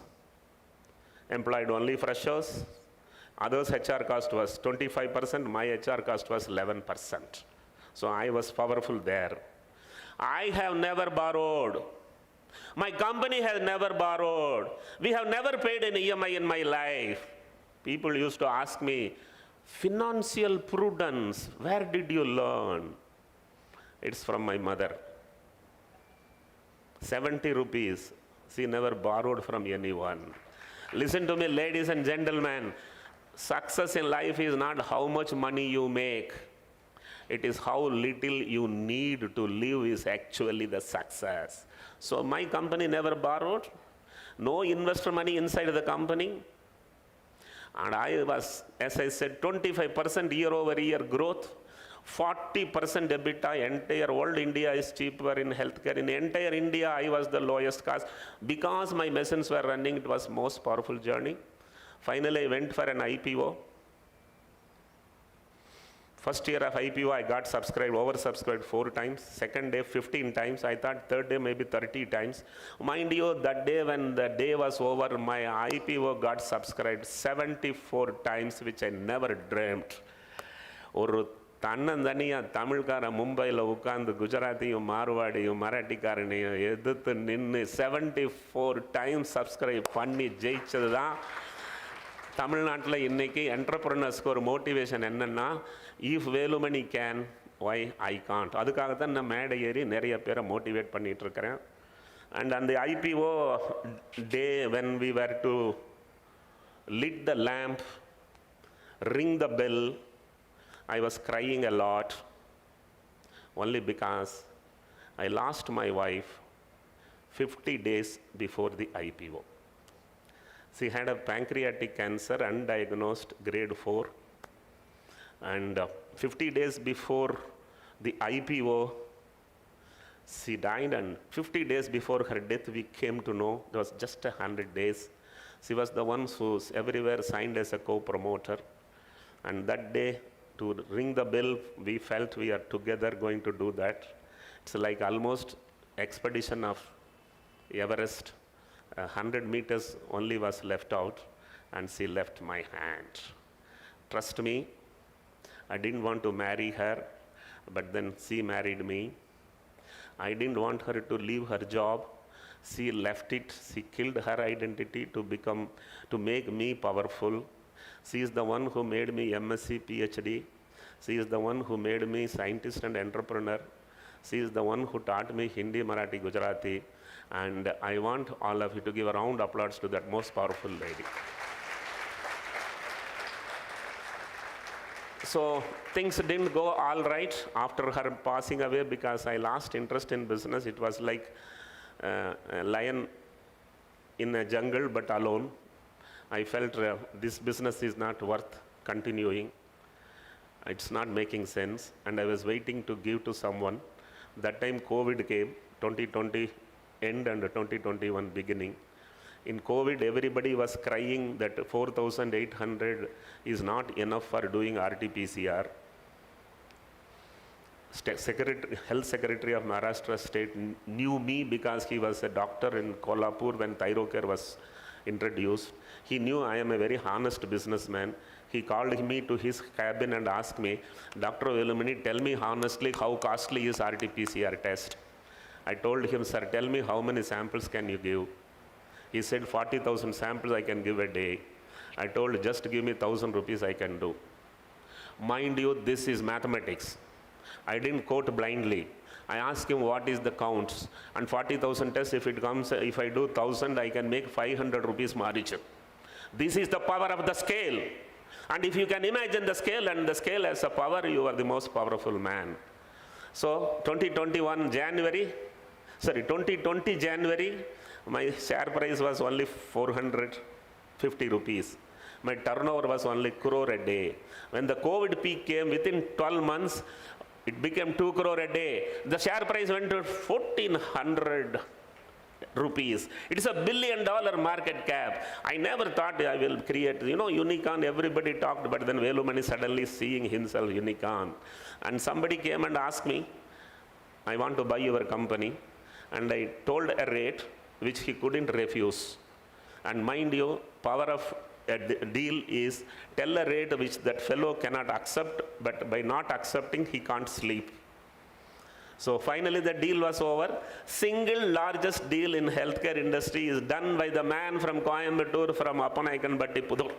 S12: employed only freshers. Others' HR cost was 25%, my HR cost was 11%. So I was powerful there. I have never borrowed. My company has never borrowed. We have never paid an EMI in my life. People used to ask me, financial prudence, where did you learn? It's from my mother. 70 rupees, she never borrowed from anyone. Listen to me, ladies and gentlemen, success in life is not how much money you make. It is how little you need to live is actually the success. So my company never borrowed, no investor money inside the company. And I was, as I said, 25% year-over-year growth, 40% EBITDA. Entire world India is cheaper in healthcare. In entire India, I was the lowest cost. Because my machines were running, it was most powerful journey. Finally, I went for an IPO. First year of IPO, I got oversubscribed 4 times. Second day, 15 times. I thought third day, maybe 30 times. Mind you, that day when the day was over, my IPO got subscribed 74 times, which I never dreamt. Or தன்னந்தனியாக தமிழ்கார மும்பையில் உட்காந்து குஜராத்தியும் மார்வாடியும் மராட்டிக்காரனையும் எதிர்த்து நின்று 74 times subscribe பண்ணி ஜெயிச்சது தான் தமிழ்நாட்டில் இன்றைக்கி என்டர்பிரனர்ஸ்க்கு ஒரு மோட்டிவேஷன் என்னென்னா, if Velumani can why I can't. அதுக்காகத்தான் நான் மேடை ஏறி நிறைய பேரை மோட்டிவேட் பண்ணிகிட்ருக்கிறேன். அண்ட் அந்த IPO day when we were to lit the lamp, ring the bell, I was crying a lot, only because I lost my wife 50 days before the IPO. She had a pancreatic cancer, undiagnosed, grade 4. And 50 days before the IPO, she died, and 50 days before her death, we came to know it was just 100 days. She was the one who's everywhere signed as a co-promoter. And that day, to ring the bell, we felt we are together going to do that. It's like almost expedition of Everest. 100 meters only was left out, and she left my hand. Trust me, I didn't want to marry her, but then she married me. I didn't want her to leave her job. She left it. She killed her identity to make me powerful. She is the one who made me MSc, PhD. She is the one who made me scientist and entrepreneur. She is the one who taught me Hindi, Marathi, Gujarati. And I want all of you to give a round of applause to that most powerful lady. So things didn't go all right after her passing away, because I lost interest in business. It was like a lion in a jungle but alone. I felt this business is not worth continuing. It's not making sense, and I was waiting to give to someone. That time COVID came, 2020 end and 2021 beginning. In COVID, everybody was crying that 4,800 is not enough for doing RT-PCR. Health Secretary of Maharashtra State knew me because he was a doctor in Kolhapur when Thyrocare was introduced. He knew I am a very honest businessman. He called me to his cabin and asked me, Dr. Velumani, tell me honestly, how costly is RT-PCR test? I told him, sir, tell me how many samples can you give? He said 40,000 samples I can give a day. I told, just give me 1,000 rupees I can do. Mind you, this is mathematics. I didn't quote blindly. I asked him what is the counts, and 40,000 tests, if it comes, if I do 1,000, I can make 500 rupees margin. This is the power of the scale. And if you can imagine the scale, and the scale has a power, you are the most powerful man. So 2020 January, my share price was only 450 rupees. My turnover was only crore a day. When the COVID peak came, within 12 months, it became 2 crore a day. The share price went to 1,400 rupees. It is $1 billion market cap. I never thought I will create, unicorn, everybody talked, but then Velumani suddenly seeing himself unicorn. And somebody came and asked me, I want to buy your company. And I told a rate which he couldn't refuse. And mind you, power of a deal is tell a rate which that fellow cannot accept, but by not accepting, he can't sleep. So finally the deal was over. Single largest deal in healthcare industry is done by the man from Coimbatore, from Appanaikanbatti Pudur.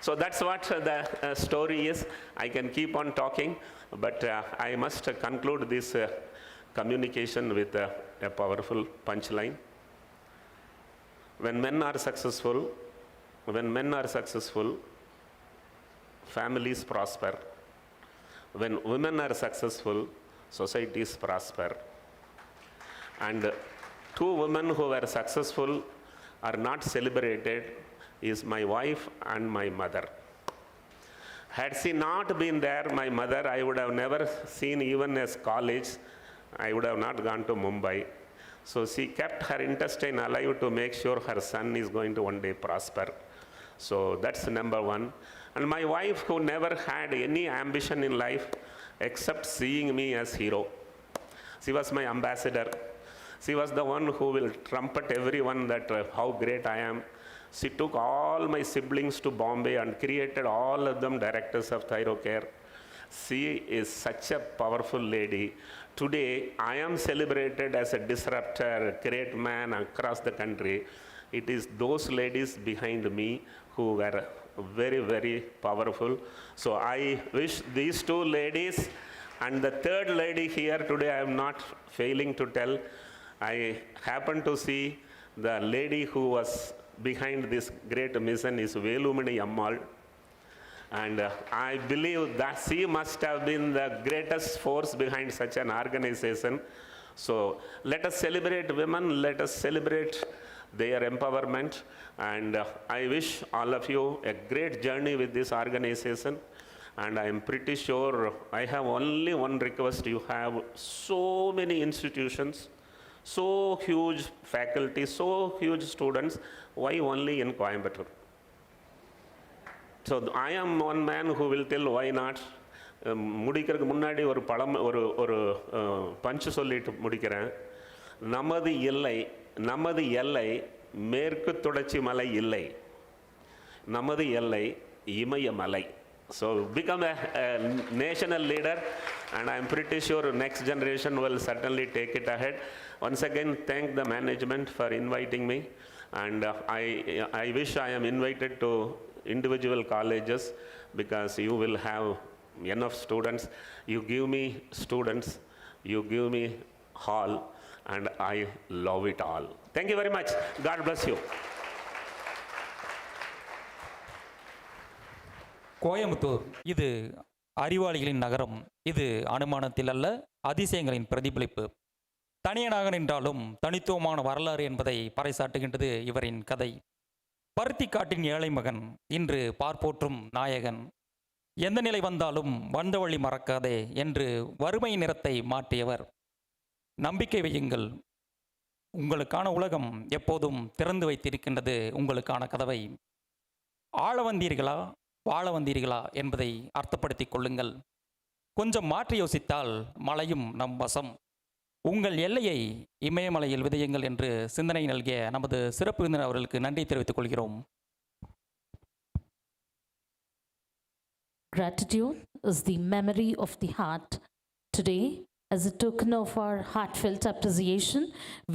S12: So that's what the story is. I can keep on talking, but I must conclude this communication with a powerful punchline. When men are successful, families prosper. When women are successful, societies prosper. And two women who were successful are not celebrated is my wife and my mother. Had she not been there, my mother, I would have never seen even as college. I would have not gone to Mumbai. So she kept her intestine alive to make sure her son is going to one day prosper. So that's number one. And my wife, who never had any ambition in life except seeing me as hero. She was my ambassador. She was the one who will trumpet everyone that how great I am. She took all my siblings to Bombay and created all of them directors of Thyrocare. She is such a powerful lady. Today, I am celebrated as a disruptor, great man across the country. It is those ladies behind me who were very, very powerful. So I wish these two ladies, and the third lady here today, I am not failing to tell. I happen to see the lady who was behind this great mission is Velumani Ammal. And I believe that she must have been the greatest force behind such an organization. So let us celebrate women, let us celebrate their empowerment, and I wish all of you a great journey with this organization. And I am pretty sure I have only one request. You have so many institutions, so huge faculty, so huge students. Why only in Coimbatore? So I am one man who will tell why not. முடிக்கிறதுக்கு முன்னாடி ஒரு பஞ்சு சொல்லிட்டு முடிக்கிறேன். நமது எல்லை மேற்கு தொடர்ச்சி மலை இல்லை, நமது எல்லை இமயமலை. So become a national leader, and I am pretty sure next generation will certainly take it ahead. Once again, thank the management for inviting me, and I wish I am invited to individual colleges, because you will have enough students. You give me students, you give me hall, and I love it all. Thank you very much. God bless you.
S3: Coimbatore இது அறிவாளிகளின் நகரம். இது அனுமானத்தில் அல்ல, அதிசயங்களின் பிரதிபலிப்பு. தனியனாக நின்றாலும் தனித்துவமான வரலாறு என்பதை பறைசாட்டுகின்றது இவரின் கதை. பருத்திக்காட்டின் ஏழை மகன், இன்று பார்ப்போற்றும் நாயகன். எந்த நிலை வந்தாலும் வந்த வழி மறக்காதே என்று வறுமை நிறத்தை மாற்றியவர். நம்பிக்கை வையுங்கள், உங்களுக்கான உலகம் எப்போதும் திறந்து வைத்திருக்கின்றது உங்களுக்கான கதவை. ஆள வந்தீர்களா வாழ வந்தீர்களா என்பதை அர்த்தப்படுத்திக் கொள்ளுங்கள். கொஞ்சம் மாற்றி யோசித்தால் மலையும் நம் வசம். உங்கள் எல்லையை இமயமலையில் விதையுங்கள் என்று சிந்தனை நல்கிய நமது சிறப்பு விருந்தினர் அவர்களுக்கு நன்றி தெரிவித்துக் கொள்கிறோம்.
S2: Gratitude is the memory of the heart. Today, as a token of our heartfelt appreciation,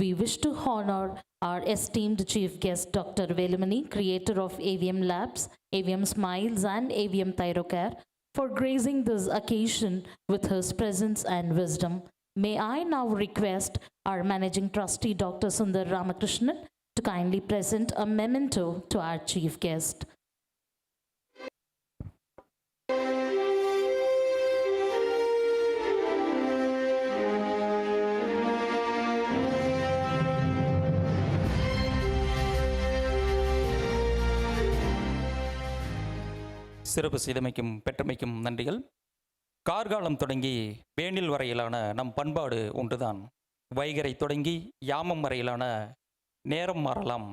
S2: we wish to honor our esteemed chief guest, Dr. Velumani, creator of AVM Labs, AVM Smiles, and AVM Thyrocare, for gracing this occasion with his presence and wisdom. May I now request our managing trustee, Dr. Sundar Ramakrishnan, to kindly present a memento to our chief guest.
S3: சிறப்பு செய்தமைக்கும் பெற்றமைக்கும் நன்றிகள். கார்காலம் தொடங்கி வேனில் வரையிலான நம் பண்பாடு ஒன்றுதான். வைகரை தொடங்கி யாமம் வரையிலான நேரம் மாறலாம்,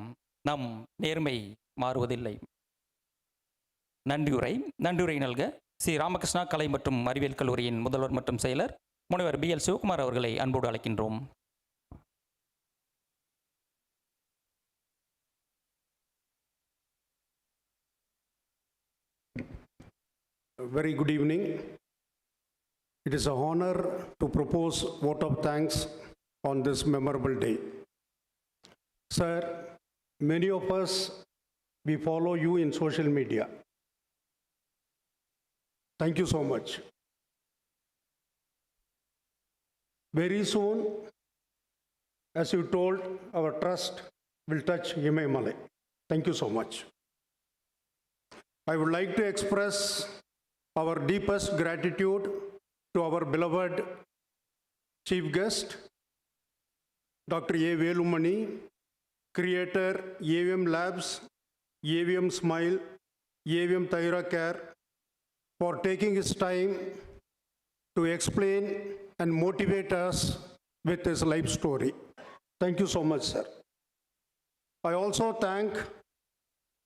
S3: நம் நேர்மை மாறுவதில்லை. நன்றியுரை நல்க ஸ்ரீ ராமகிருஷ்ணா கலை மற்றும் அறிவியல் கல்லூரியின் முதல்வர் மற்றும் செயலர் முனைவர் BL சிவகுமார் அவர்களை அன்போடு அழைக்கின்றோம்.
S13: Very good evening. It is an honor to propose vote of thanks on this memorable day. Sir, many of us, we follow you in social media. Thank you so much. Very soon, as you told, our trust will touch Himalaya. Thank you so much. I would like to express our deepest gratitude to our beloved chief guest, Dr. A. Velumani, creator AVM Labs, AVM Smile, AVM Thyrocare, for taking his time to explain and motivate us with his life story. Thank you so much, sir. I also thank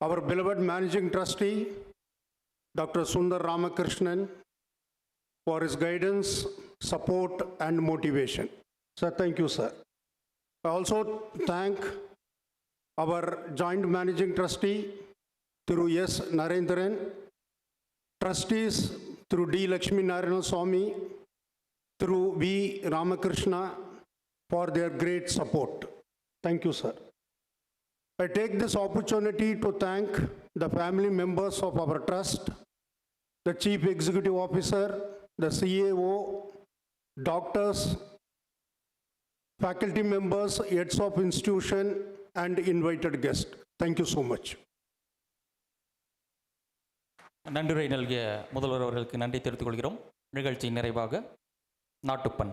S13: our beloved managing trustee, Dr. Sundar Ramakrishnan, for his guidance, support, and motivation. Sir, thank you, sir. I also thank our joint managing trustee, through S. Narendran, trustees through D. Lakshmi Narayana Swami, through V. Ramakrishna, for their great support. Thank you, sir. I take this opportunity to thank the family members of our trust, the Chief Executive Officer, the CAO, doctors, faculty members, heads of institution, and invited guests. Thank you so much.
S3: நன்றியுரை நல்கிய முதல்வர் அவர்களுக்கு நன்றி தெரிவித்துக் கொள்கிறோம். நிகழ்ச்சி நிறைவாக நாட்டுப்பண்.